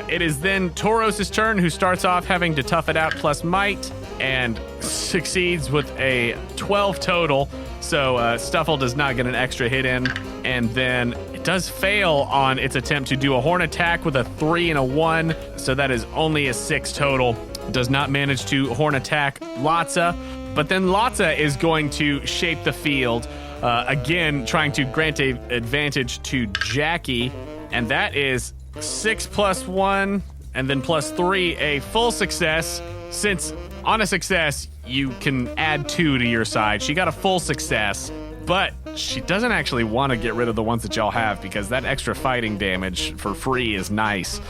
It is then Tauros' turn, who starts off having to tough it out plus might and succeeds with a 12 total. So Stuffle does not get an extra hit in. And then it does fail on its attempt to do a horn attack with a 3 and a 1. So that is only a 6 total. Does not manage to horn attack Latza. But then Latza is going to shape the field, again, trying to grant a advantage to Jackie. And that is 6 plus 1, and then plus 3, a full success. Since on a success, you can add 2 to your side. She got a full success, but she doesn't actually want to get rid of the ones that y'all have because that extra fighting damage for free is nice.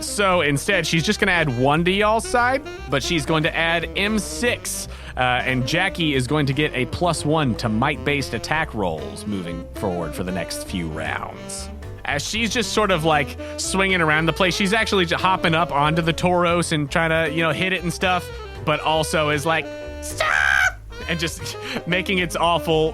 So instead, she's just going to add 1 to y'all's side, but she's going to add M6. And Jackie is going to get a plus 1 to might-based attack rolls moving forward for the next few rounds. As she's just sort of like swinging around the place, she's actually just hopping up onto the Tauros and trying to, hit it and stuff, but also is like, stop! And just making its awful,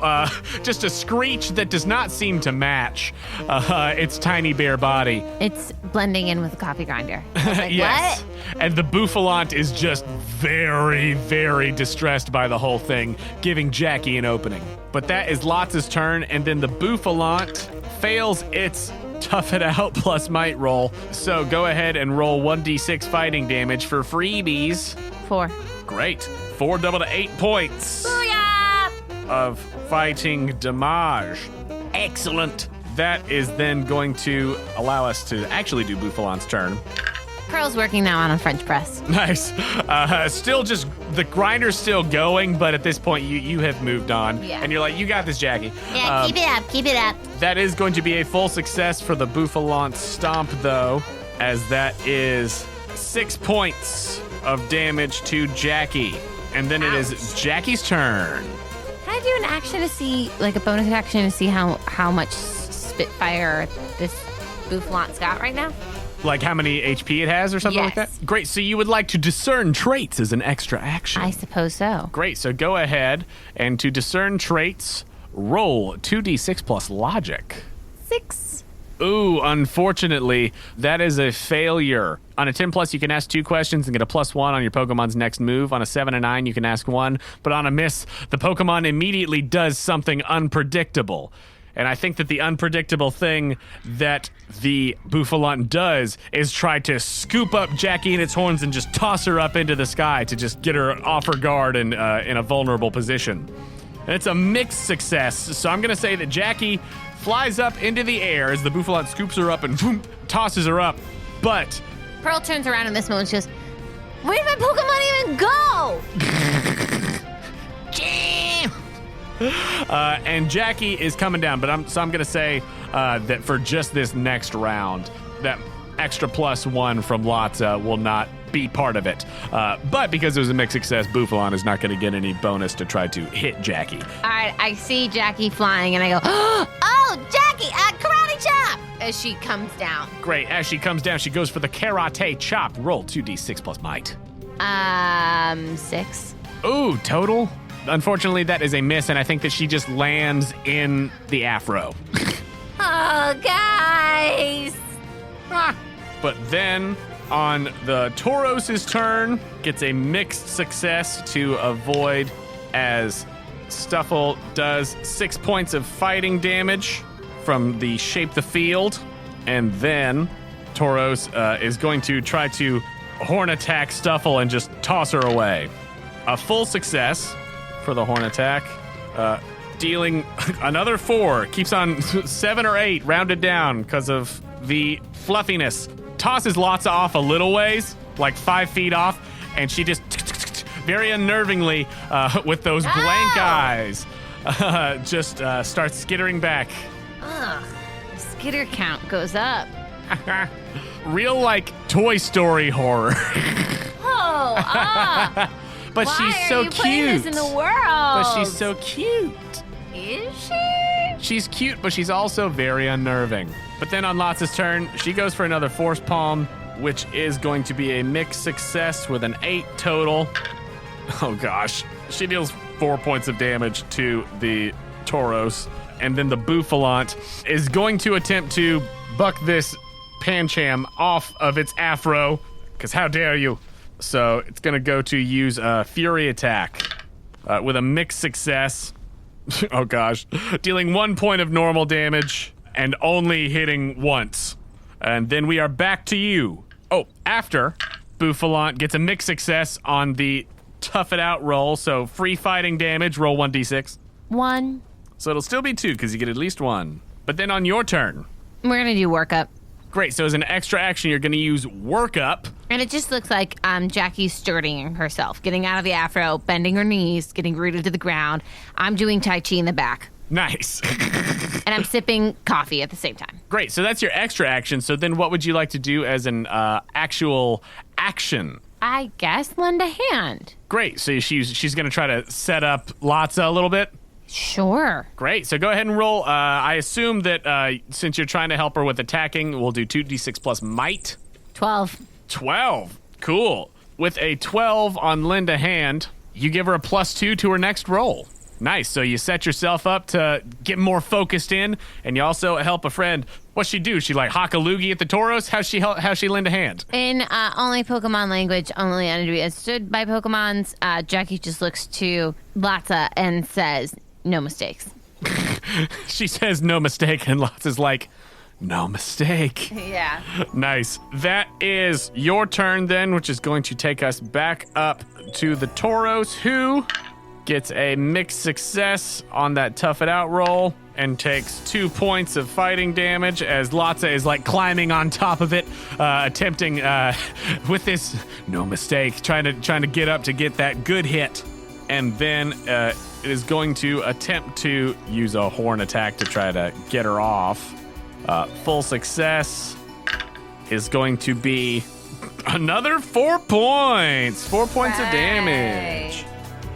just a screech that does not seem to match its tiny bare body.
It's blending in with the coffee grinder. I was like,
Yes.
what?
And the Bouffalant is just very, very distressed by the whole thing, giving Jackie an opening. But that is Lotz's turn, and then the Bouffalant fails its tough it out plus might roll. So go ahead and roll 1d6 fighting damage for freebies.
4.
Great. 4 double to 8 points of fighting damage. Excellent. That is then going to allow us to actually do Bouffalant's turn.
Pearl's working now on a French press.
Nice. Still just, the grinder's still going, but at this point you have moved on.
Yeah.
And you're like, you got this, Jackie.
Yeah, keep it up.
That is going to be a full success for the Bouffalant Stomp, though, as that is 6 points of damage to Jackie. And then it is Jackie's turn.
Can I do an action to see, like a bonus action to see how much Spitfire this Bouffalant's got right now?
Like how many HP it has or something like that?
Yes.
Great, so you would like to discern traits as an extra action.
I suppose so.
Great, so go ahead and to discern traits, roll 2d6 plus logic.
6.
Ooh, unfortunately, that is a failure. On a 10 plus, you can ask 2 questions and get a plus 1 on your Pokemon's next move. On a 7 and 9, you can ask 1. But on a miss, the Pokemon immediately does something unpredictable. And I think that the unpredictable thing that the Bouffalant does is try to scoop up Jackie in its horns and just toss her up into the sky to just get her off her guard and in a vulnerable position. And it's a mixed success, so I'm going to say that Jackie flies up into the air as the Bouffalant scoops her up and boom, tosses her up. But
Pearl turns around in this moment and she goes, where did my Pokemon even go?
Jam!
and Jackie is coming down, but I'm going to say that for just this next round, that extra plus 1 from Latza will not be part of it. But because it was a mixed success, Bouffalant is not going to get any bonus to try to hit Jackie.
All right, I see Jackie flying and I go, oh, Jackie, karate chop! As she comes down.
Great. As she comes down, she goes for the karate chop. Roll 2d6 plus might.
6.
Ooh, total? Unfortunately, that is a miss, and I think that she just lands in the afro.
Oh, guys!
But then, on the Tauros' turn, gets a mixed success to avoid as Stuffle does 6 points of fighting damage from the Shape the Field. And then Tauros is going to try to horn attack Stuffle and just toss her away. A full success for the horn attack, dealing another 4. Keeps on 7 or 8, rounded down because of the fluffiness. Tosses Latza off a little ways, like 5 feet off, and she just very unnervingly, with those blank eyes, just starts skittering back.
Ugh, the skitter count goes up.
Real, like, Toy Story horror.
Oh,
But
why
she's
are
so
you putting
cute.
this in the world?
But she's so cute.
Is she?
She's cute, but she's also very unnerving. But then on Lotz's turn, she goes for another Force Palm, which is going to be a mixed success with an 8 total. Oh gosh. She deals 4 points of damage to the Tauros. And then the Buffalant is going to attempt to buck this Pancham off of its afro, because how dare you? So it's going to go to use a Fury attack with a mixed success. Oh gosh. Dealing 1 point of normal damage and only hitting once. And then we are back to you. Oh, after Buffalant gets a mixed success on the Tough It Out roll, so free fighting damage, roll 1d6.
1.
So it'll still be 2 because you get at least 1. But then on your turn.
We're going to do workup.
Great, so as an extra action, you're going to use workup.
And it just looks like Jackie's sturding herself, getting out of the afro, bending her knees, getting rooted to the ground. I'm doing Tai Chi in the back.
Nice.
And I'm sipping coffee at the same time.
Great, so that's your extra action. So then what would you like to do as an actual action?
I guess lend a hand.
Great, so she's going to try to set up Latza a little bit.
Sure.
Great, so go ahead and roll. I assume that since you're trying to help her with attacking, we'll do 2d6 plus might.
12.
12. Cool. With a 12 on lend a hand, you give her a +2 to her next roll. Nice. So you set yourself up to get more focused in, and you also help a friend. What's she do? She like hock a loogie at the Tauros? How's she lend a hand?
In only Pokemon language, only understood by Pokemons, Jackie just looks to Latza and says, "No mistakes."
She says no mistake, and Latza's like, no mistake.
Yeah.
Nice. That is your turn then, which is going to take us back up to the Tauros, who gets a mixed success on that Tough It Out roll and takes 2 points of fighting damage as Latza is like climbing on top of it, attempting with this no mistake, trying to get up to get that good hit. And then it is going to attempt to use a horn attack to try to get her off. Full success is going to be another 4 points. 4 points of damage.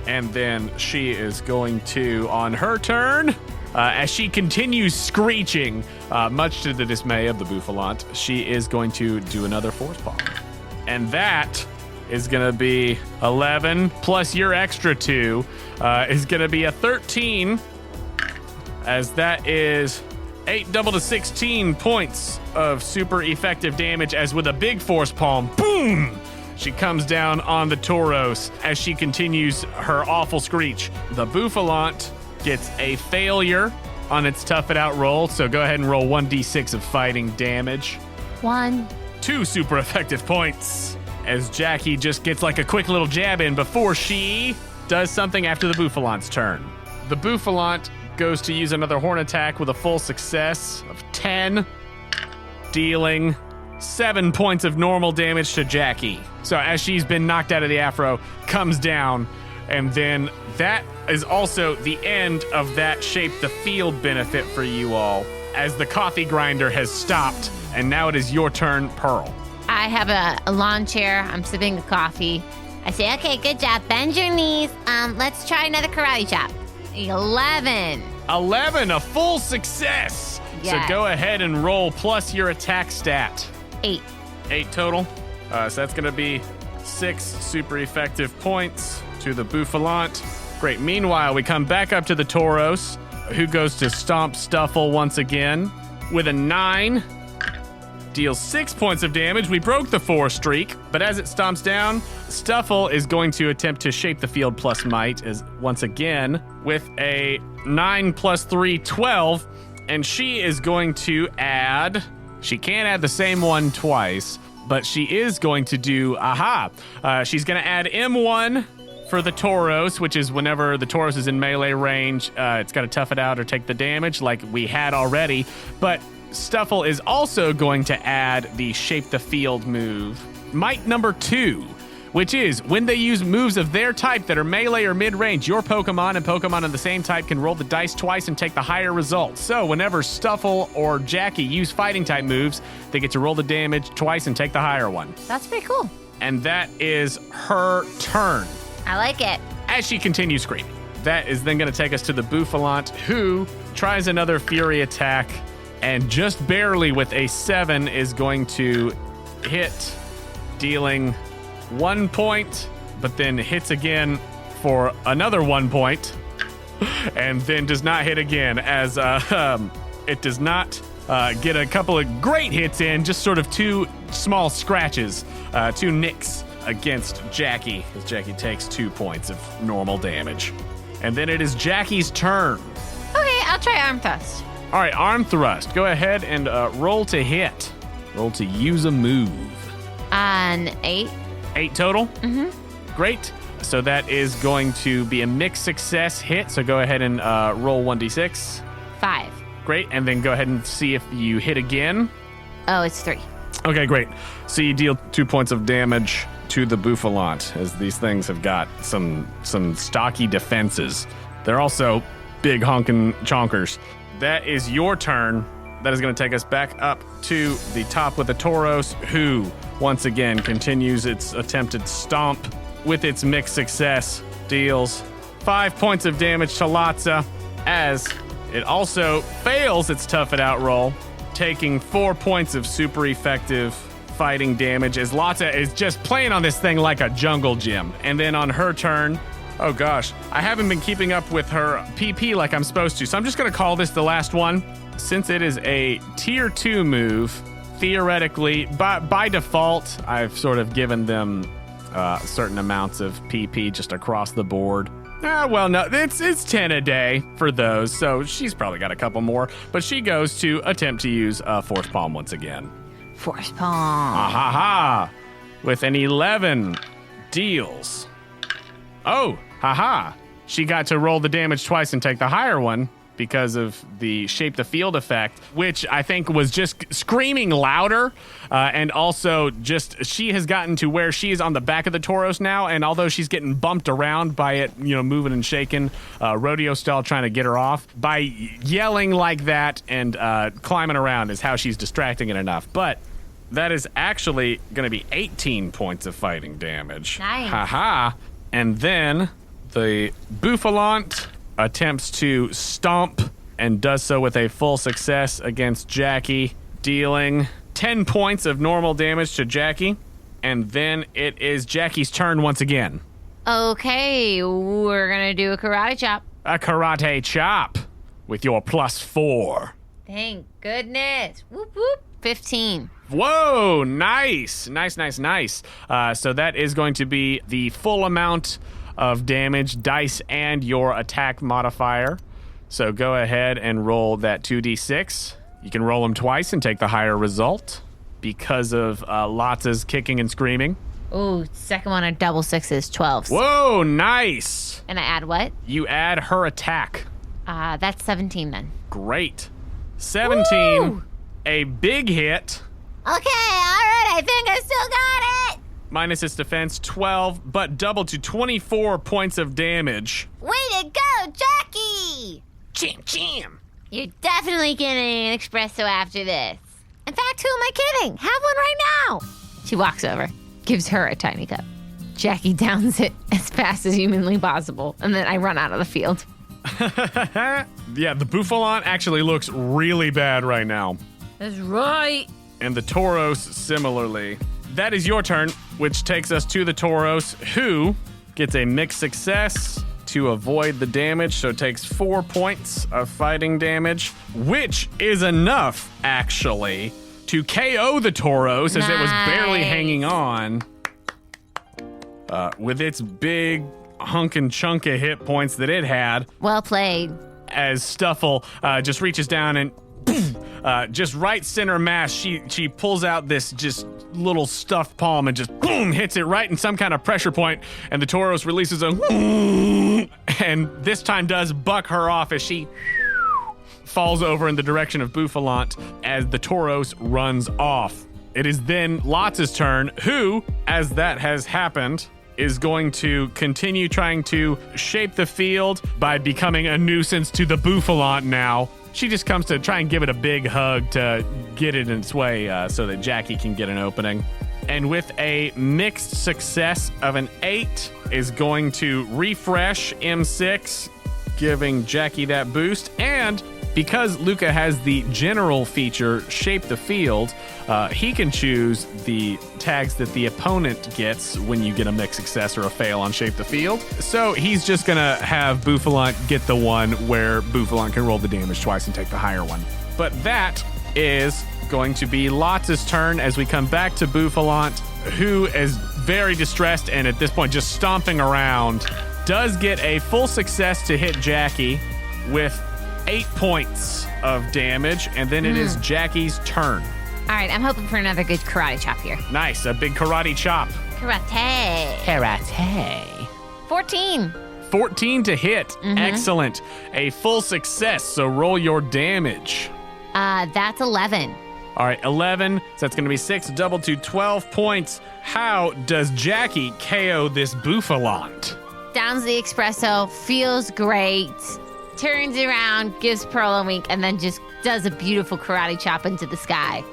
And then she is going to, on her turn, as she continues screeching, much to the dismay of the Buffalant, she is going to do another Force Palm. And that is going to be 11 plus your extra 2 is going to be a 13, as that is 8 double to 16 points of super effective damage, as with a big Force Palm, boom, she comes down on the Tauros as she continues her awful screech. The Buffalant gets a failure on its Tough It Out roll, so go ahead and roll 1d6 of fighting damage.
1.
2 super effective points, as Jackie just gets like a quick little jab in before she does something after the Buffalant's turn. The Buffalant goes to use another horn attack with a full success of 10, dealing 7 points of normal damage to Jackie. So as she's been knocked out of the afro, comes down, and then that is also the end of that Shape the Field benefit for you all, as the coffee grinder has stopped, and now it is your turn, Pearl.
I have a lawn chair. I'm sipping the coffee. I say, okay, good job. Bend your knees. Let's try another karate chop. 11.
11, a full success.
Yes.
So go ahead and roll plus your attack stat.
8.
8 total. So that's going to be 6 super effective points to the Buffalant. Great. Meanwhile, we come back up to the Tauros, who goes to Stomp Stuffle once again with a 9. Deals 6 points of damage. We broke the 4 streak, but as it stomps down, Stuffle is going to attempt to Shape the Field plus Might as once again with a 9 plus 3, 12, and she is going to add. She can't add the same one twice, but she is going to do she's going to add M1 for the Tauros, which is whenever the Tauros is in melee range, it's got to Tough It Out or take the damage like we had already, but Stuffle is also going to add the Shape the Field move, Might number 2, which is when they use moves of their type that are melee or mid-range, your Pokemon and Pokemon of the same type can roll the dice twice and take the higher result. So whenever Stuffle or Jackie use fighting type moves, they get to roll the damage twice and take the higher one.
That's pretty cool.
And that is her turn.
I like it.
As she continues screaming. That is then going to take us to the Buffalant, who tries another Fury attack, and just barely with a 7 is going to hit, dealing 1 point, but then hits again for another 1 point, and then does not hit again, as it does not get a couple of great hits in, just sort of 2 small scratches, 2 nicks against Jackie, as Jackie takes 2 points of normal damage. And then it is Jackie's turn.
Okay, I'll try arm thrust.
All right, arm thrust. Go ahead and roll to hit. Roll to use a move.
On 8.
8 total? Mm-hmm. Great. So that is going to be a mixed success hit. So go ahead and roll 1d6.
5.
Great. And then go ahead and see if you hit again.
Oh, it's 3.
Okay, great. So you deal 2 points of damage to the Bouffalante, as these things have got some stocky defenses. They're also big honkin' chonkers. That is your turn. That is going to take us back up to the top with the Tauros, who once again continues its attempted stomp with its mixed success. Deals 5 points of damage to Latza, as it also fails its tough it out roll, taking 4 points of super effective fighting damage, as Latza is just playing on this thing like a jungle gym. And then on her turn, oh gosh, I haven't been keeping up with her PP like I'm supposed to, so I'm just going to call this the last one. Since it is a tier 2 move, theoretically, by default, I've sort of given them certain amounts of PP just across the board. Well, no, it's 10 a day for those, so she's probably got a couple more. But she goes to attempt to use Force Palm once again.
Force palm.
Ha! With an 11 deals. Oh, haha. She got to roll the damage twice and take the higher one because of the shape the field effect, which I think was just screaming louder. And also just she has gotten to where she is on the back of the Tauros now. And although she's getting bumped around by it, moving and shaking, rodeo style, trying to get her off, by yelling like that and climbing around is how she's distracting it enough. But that is actually going to be 18 points of fighting damage.
Nice.
Haha. And then the Bouffalante attempts to stomp and does so with a full success against Jackie, dealing 10 points of normal damage to Jackie. And then it is Jackie's turn once again.
Okay, we're going to do a karate chop.
A karate chop with your +4.
Thank goodness. Whoop, whoop. 15.
Whoa, nice. So that is going to be the full amount of damage, dice, and your attack modifier. So go ahead and roll that 2d6. You can roll them twice and take the higher result because of Latza's kicking and screaming.
Ooh, second one, a double 6 is 12.
Whoa, nice.
And I add what?
You add her attack.
That's 17 then.
Great. 17,
Woo!
A big hit.
Okay, all right, I think I still got it.
Minus its defense, 12, but double to 24 points of damage.
Way to go, Jackie!
Chim.
You're definitely getting an espresso after this. In fact, who am I kidding? Have one right now.
She walks over, gives her a tiny cup. Jackie downs it as fast as humanly possible, and then I run out of the field.
Yeah, the Bouffalante actually looks really bad right now.
That's right.
And the Tauros similarly. That is your turn, which takes us to the Tauros, who gets a mixed success to avoid the damage, so takes 4 points of fighting damage, which is enough, actually, to KO the Tauros as it was barely hanging on. With its big hunk and chunk of hit points that it had.
Well played.
As Stuffle just reaches down and just right center mass, she pulls out this just little stuffed palm and just boom, hits it right in some kind of pressure point, and the Tauros releases a and this time does buck her off as she falls over in the direction of Bouffalante as the Tauros runs off. It is then Lotz's turn, who, as that has happened, is going to continue trying to shape the field by becoming a nuisance to the Bouffalante now. She just comes to try and give it a big hug to get it in its way so that Jackie can get an opening. And with a mixed success of an 8, is going to refresh M6, giving Jackie that boost, and because Luca has the general feature, Shape the Field, he can choose the tags that the opponent gets when you get a mixed success or a fail on Shape the Field. So he's just going to have Bouffalant get the one where Bouffalant can roll the damage twice and take the higher one. But that is going to be Lotta's turn as we come back to Bouffalant, who is very distressed and at this point just stomping around. Does get a full success to hit Jackie with 8 points of damage, and then it is Jackie's turn.
All right, I'm hoping for another good karate chop here.
Nice, a big karate chop.
Karate. 14.
14 to hit. Excellent. A full success, so roll your damage.
That's 11.
All right, 11. So that's going to be 6, double to 12 points. How does Jackie KO this Bouffalant?
Downs the espresso, feels great, turns around, gives Pearl a wink, and then just does a beautiful karate chop into the sky.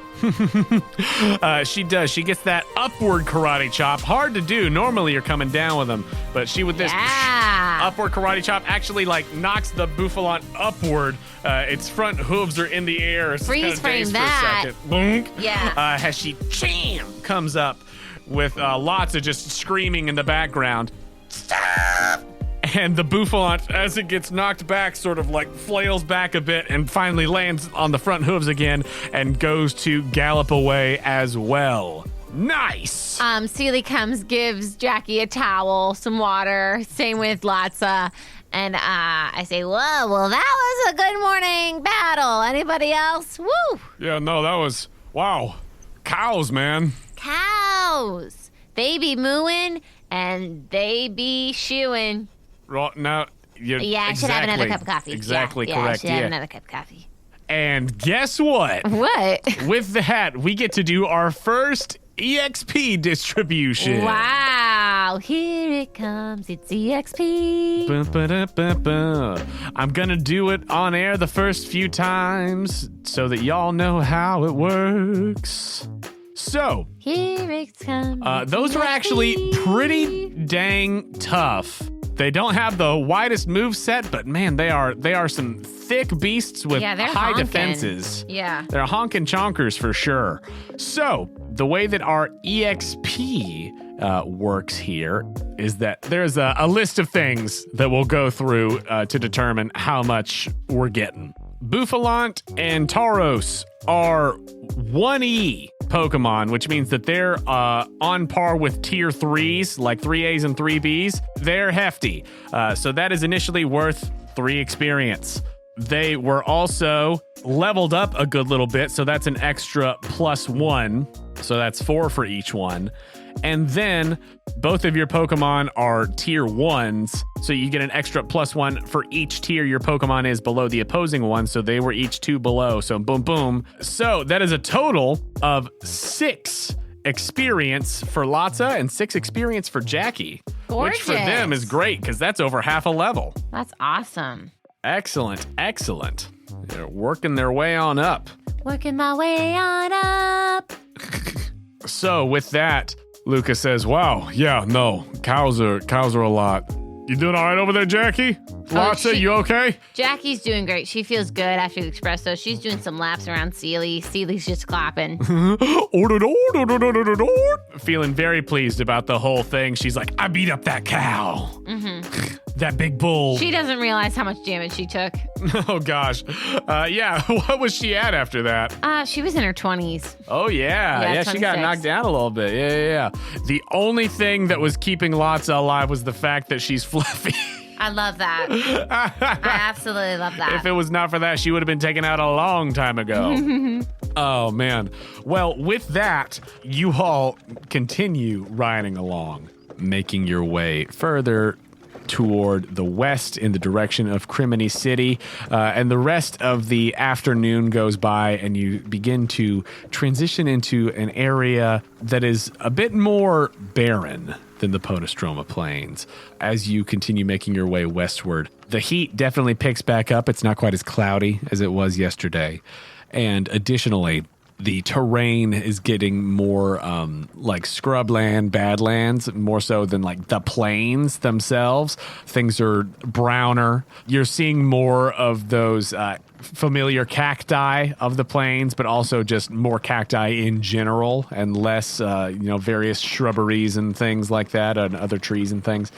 She does. She gets that upward karate chop. Hard to do. Normally you're coming down with them, but she with this upward karate chop actually like knocks the Bouffalant upward. Its front hooves are in the air.
Freeze frame
that. Boom.
Yeah.
As she comes up with lots of just screaming in the background. Stop! And the Bouffalant, as it gets knocked back, sort of like flails back a bit and finally lands on the front hooves again and goes to gallop away as well. Nice!
Sully comes, gives Jackie a towel, some water, same with Latza. And I say, whoa, well, that was a good morning battle. Anybody else? Woo!
Yeah, no, that was, wow. Cows, man.
Cows. They be mooing and they be shooing.
Right now,
I should have another cup of coffee.
Exactly
correct.
correct.
I should have another cup of coffee.
And guess what?
What?
With that, we get to do our first EXP distribution.
Wow. Here it comes. It's EXP.
I'm going to do it on air the first few times so that y'all know how it works. So,
here it comes.
Those are actually pretty dang tough. They don't have the widest move set, but man, they are some thick beasts with
they're
high
honkin'.
Defenses.
Yeah.
They're honkin' chonkers for sure. So, the way that our EXP works here is that there's a list of things that we'll go through to determine how much we're getting. Bouffalant and Tauros are 1E Pokemon, which means that they're on par with tier 3s, like 3As and 3Bs. They're hefty. So that is initially worth 3 experience. They were also leveled up a good little bit, so that's an extra +1. So that's 4 for each one. And then both of your Pokemon are tier 1s, so you get an extra +1 for each tier your Pokemon is below the opposing one, so they were each 2 below, so boom, boom. So that is a total of 6 experience for Latza and 6 experience for Jackie.
Gorgeous.
Which for them is great, because that's over half a level.
That's awesome.
Excellent, excellent. They're working their way on up.
Working my way on up.
So with that, Luca says, wow, yeah, no, cows are a lot. You doing all right over there, Jackie? Latza, you okay?
Jackie's doing great. She feels good after the espresso. She's doing some laps around Sully. Sully's just clapping.
Feeling very pleased about the whole thing. She's like, I beat up that cow. That big bull.
She doesn't realize how much damage she took.
Oh, gosh. Yeah, what was she at after that?
She was in her 20s.
Oh, yeah, she got
26.
knocked down a little bit. Yeah. The only thing that was keeping Latza alive was the fact that she's fluffy.
I love that. I absolutely love that.
If it was not for that, she would have been taken out a long time ago. Oh, man. Well, with that, you all continue riding along, making your way further toward the west in the direction of Crimini City, and the rest of the afternoon goes by and you begin to transition into an area that is a bit more barren than the Potostroma Plains. As you continue making your way westward, the heat definitely picks back up. It's not quite as cloudy as it was yesterday. And additionally, the terrain is getting more like scrubland, badlands, more so than like the plains themselves. Things are browner. You're seeing more of those familiar cacti of the plains, but also just more cacti in general and less, various shrubberies and things like that and other trees and things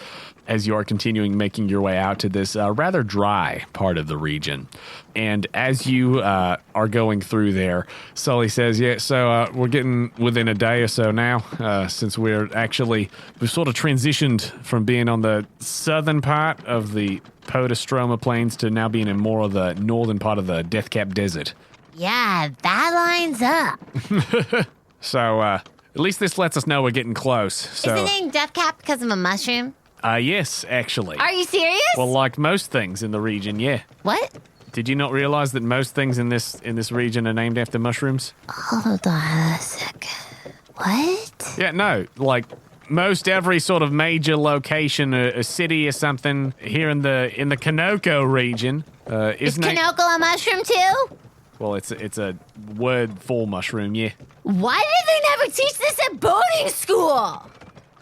as you are continuing making your way out to this rather dry part of the region. And as you are going through there, Sully says, we're getting within a day or so now, since we've sort of transitioned from being on the southern part of the Podestroma Plains to now being in more of the northern part of the Deathcap Desert.
Yeah, that lines up.
So, at least this lets us know we're getting close. So,
Is it named Death Cap because of a mushroom?
Yes, actually.
Are you serious?
Well, like most things in the region, yeah.
What?
Did you not realize that most things in this region are named after mushrooms?
Hold on a second. What?
Yeah, no, like most every sort of major location, a city or something here in the Kanoko region,
Is Kanoko a mushroom too?
Well, it's a word for mushroom, yeah.
Why did they never teach this at boarding school?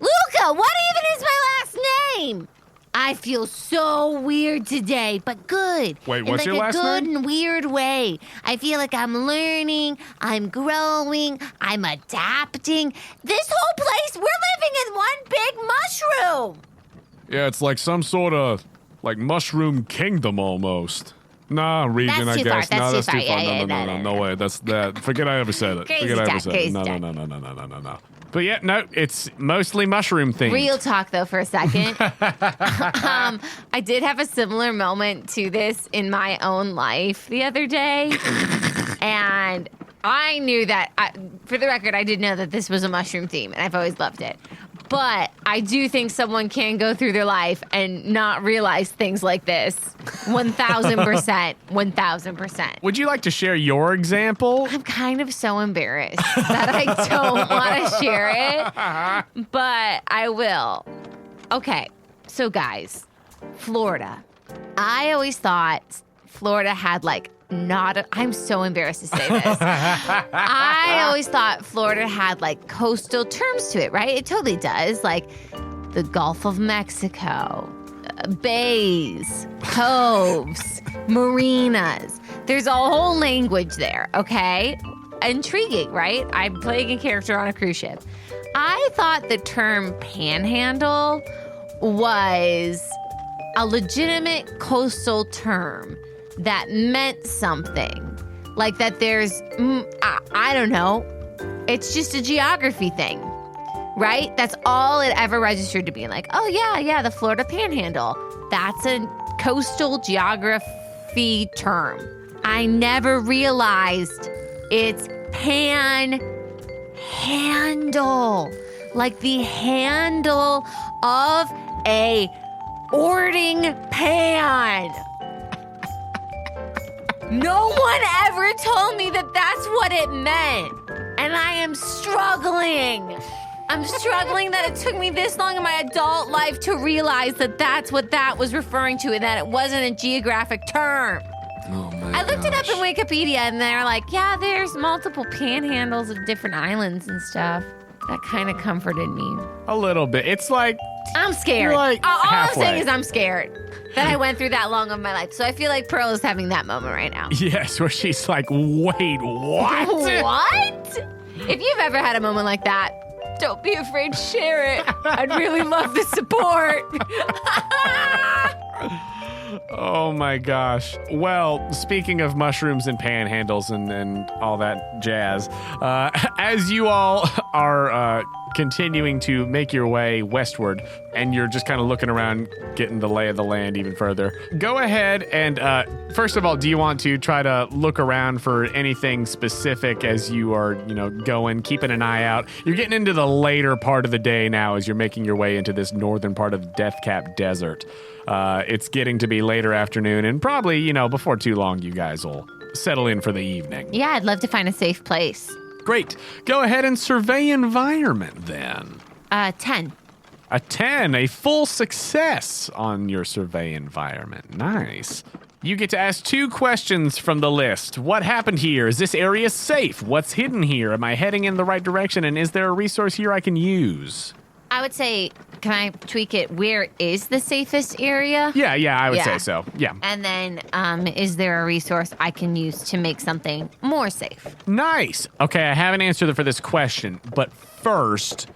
Luca, what even is my last name? I feel so weird today, but good.
Wait, what's your last
In like a good
name?
and weird way. I feel like I'm learning, I'm growing, I'm adapting. This whole place, we're living in one big mushroom.
Yeah, it's like some sort of like mushroom kingdom almost. Nah, region,
That's
I
too far,
guess.
that's
No,
too
that's
far.
too far.
Yeah,
No way. That's that. Forget I ever said it.
Crazy
Forget I ever
talk,
said
crazy
it.
talk.
No.
But yeah, no, it's mostly mushroom themed.
Real talk, though, for a second. I did have a similar moment to this in my own life the other day. And I knew that, for the record, I did know that this was a mushroom theme, and I've always loved it. But I do think someone can go through their life and not realize things like this. 1,000%. 1,000%.
Would you like to share your example?
I'm kind of so embarrassed that I don't want to share it, but I will. Okay, so guys, Florida. I always thought Florida had I'm so embarrassed to say this. I always thought Florida had coastal terms to it, right? It totally does. Like the Gulf of Mexico, bays, coves, marinas. There's a whole language there, okay? Intriguing, right? I'm playing a character on a cruise ship. I thought the term panhandle was a legitimate coastal term that meant something. Like that there's, I don't know, it's just a geography thing, right? That's all it ever registered to be. Like, oh yeah, the Florida Panhandle. That's a coastal geography term. I never realized it's panhandle. Like the handle of a ording pan. No one ever told me that that's what it meant. And I am struggling. I'm struggling that it took me this long in my adult life to realize that that's what that was referring to and that it wasn't a geographic term.
Oh my
I looked it up in Wikipedia and they're like, yeah, there's multiple panhandles of different islands and stuff. That kind of comforted me.
A little bit. It's like
I'm scared.
You're like
all I'm
halfway.
saying is I'm scared that I went through that long of my life. So I feel like Pearl is having that moment right now.
yes, where she's like, wait, what?
What? If you've ever had a moment like that, don't be afraid to share it. I'd really love the support.
Oh my gosh. Well, speaking of mushrooms and panhandles and all that jazz, as you all are continuing to make your way westward and you're just kind of looking around, getting the lay of the land even further, go ahead and first of all, do you want to try to look around for anything specific as you are, going, keeping an eye out? You're getting into the later part of the day now as you're making your way into this northern part of the Deathcap Desert. It's getting to be later afternoon, and probably, before too long, you guys will settle in for the evening.
Yeah, I'd love to find a safe place.
Great. Go ahead and survey environment then.
10.
A 10, a full success on your survey environment. Nice. You get to ask 2 questions from the list. What happened here? Is this area safe? What's hidden here? Am I heading in the right direction? And is there a resource here I can use?
I would say, can I tweak it? Where is the safest area?
Yeah, I would say so. Yeah.
And then, is there a resource I can use to make something more safe?
Nice. Okay, I have an answer for this question, but first,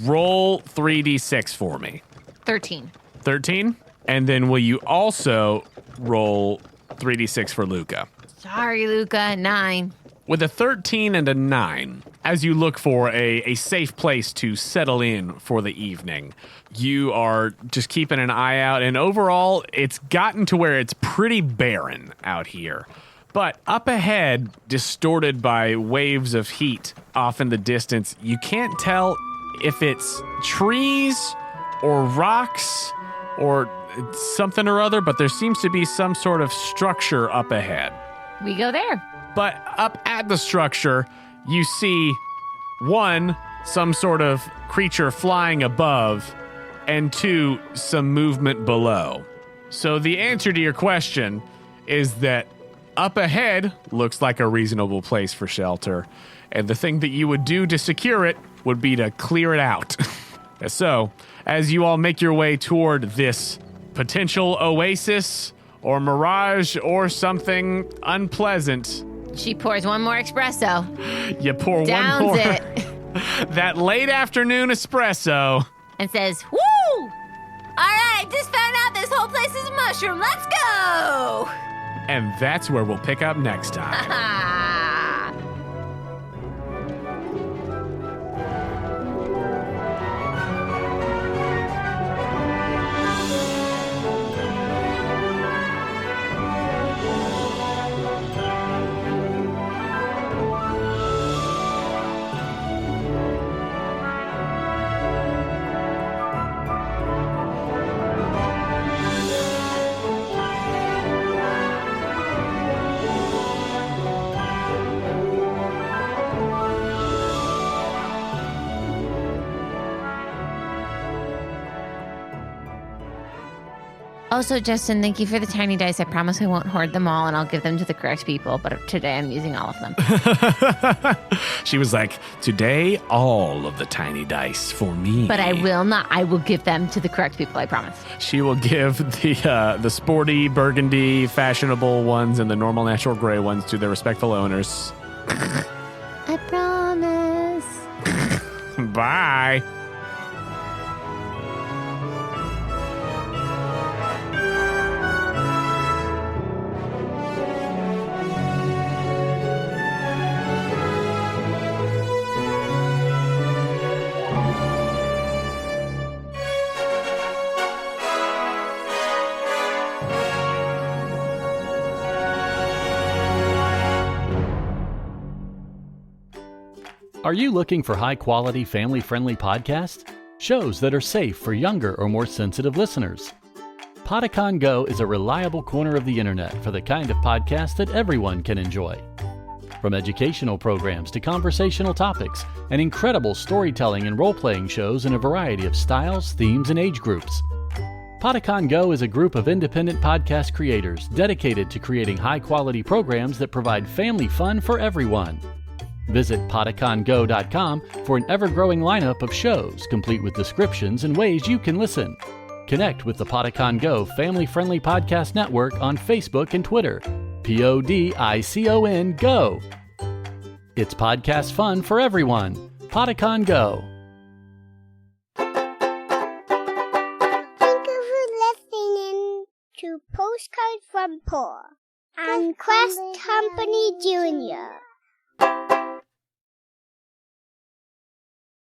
roll 3d6 for me.
13.
13? And then will you also roll 3d6 for Luca?
Sorry, Luca. 9.
With a 13 and a 9, as you look for a safe place to settle in for the evening, you are just keeping an eye out, and overall, it's gotten to where it's pretty barren out here. But up ahead, distorted by waves of heat off in the distance, you can't tell if it's trees or rocks or something or other, but there seems to be some sort of structure up ahead.
We go there.
But up at the structure, you see, 1, some sort of creature flying above, and 2, some movement below. So the answer to your question is that up ahead looks like a reasonable place for shelter, and the thing that you would do to secure it would be to clear it out. So, as you all make your way toward this potential oasis or mirage or something unpleasant,
She pours one more espresso.
you pour
Downs
one more.
it.
That late afternoon espresso.
And says, woo! All right, just found out this whole place is a mushroom. Let's go!
And that's where we'll pick up next time.
Ah. Also, Justin, thank you for the tiny dice. I promise I won't hoard them all, and I'll give them to the correct people. But today I'm using all of them.
She was like, today, all of the tiny dice for me.
But I will not. I will give them to the correct people, I promise.
She will give the sporty, burgundy, fashionable ones and the normal, natural gray ones to their respectful owners.
I promise.
Bye.
Are you looking for high-quality, family-friendly podcasts? Shows that are safe for younger or more sensitive listeners? Pokémon Go is a reliable corner of the internet for the kind of podcast that everyone can enjoy. From educational programs to conversational topics and incredible storytelling and role-playing shows in a variety of styles, themes, and age groups. Pokémon Go is a group of independent podcast creators dedicated to creating high-quality programs that provide family fun for everyone. Visit PokémonGo.com for an ever-growing lineup of shows, complete with descriptions and ways you can listen. Connect with the Pokémon Go family-friendly podcast network on Facebook and Twitter. PODICON Go. It's podcast fun for everyone. Pokémon Go.
Thank you for listening to Postcards from Poor and Quest Company Jr.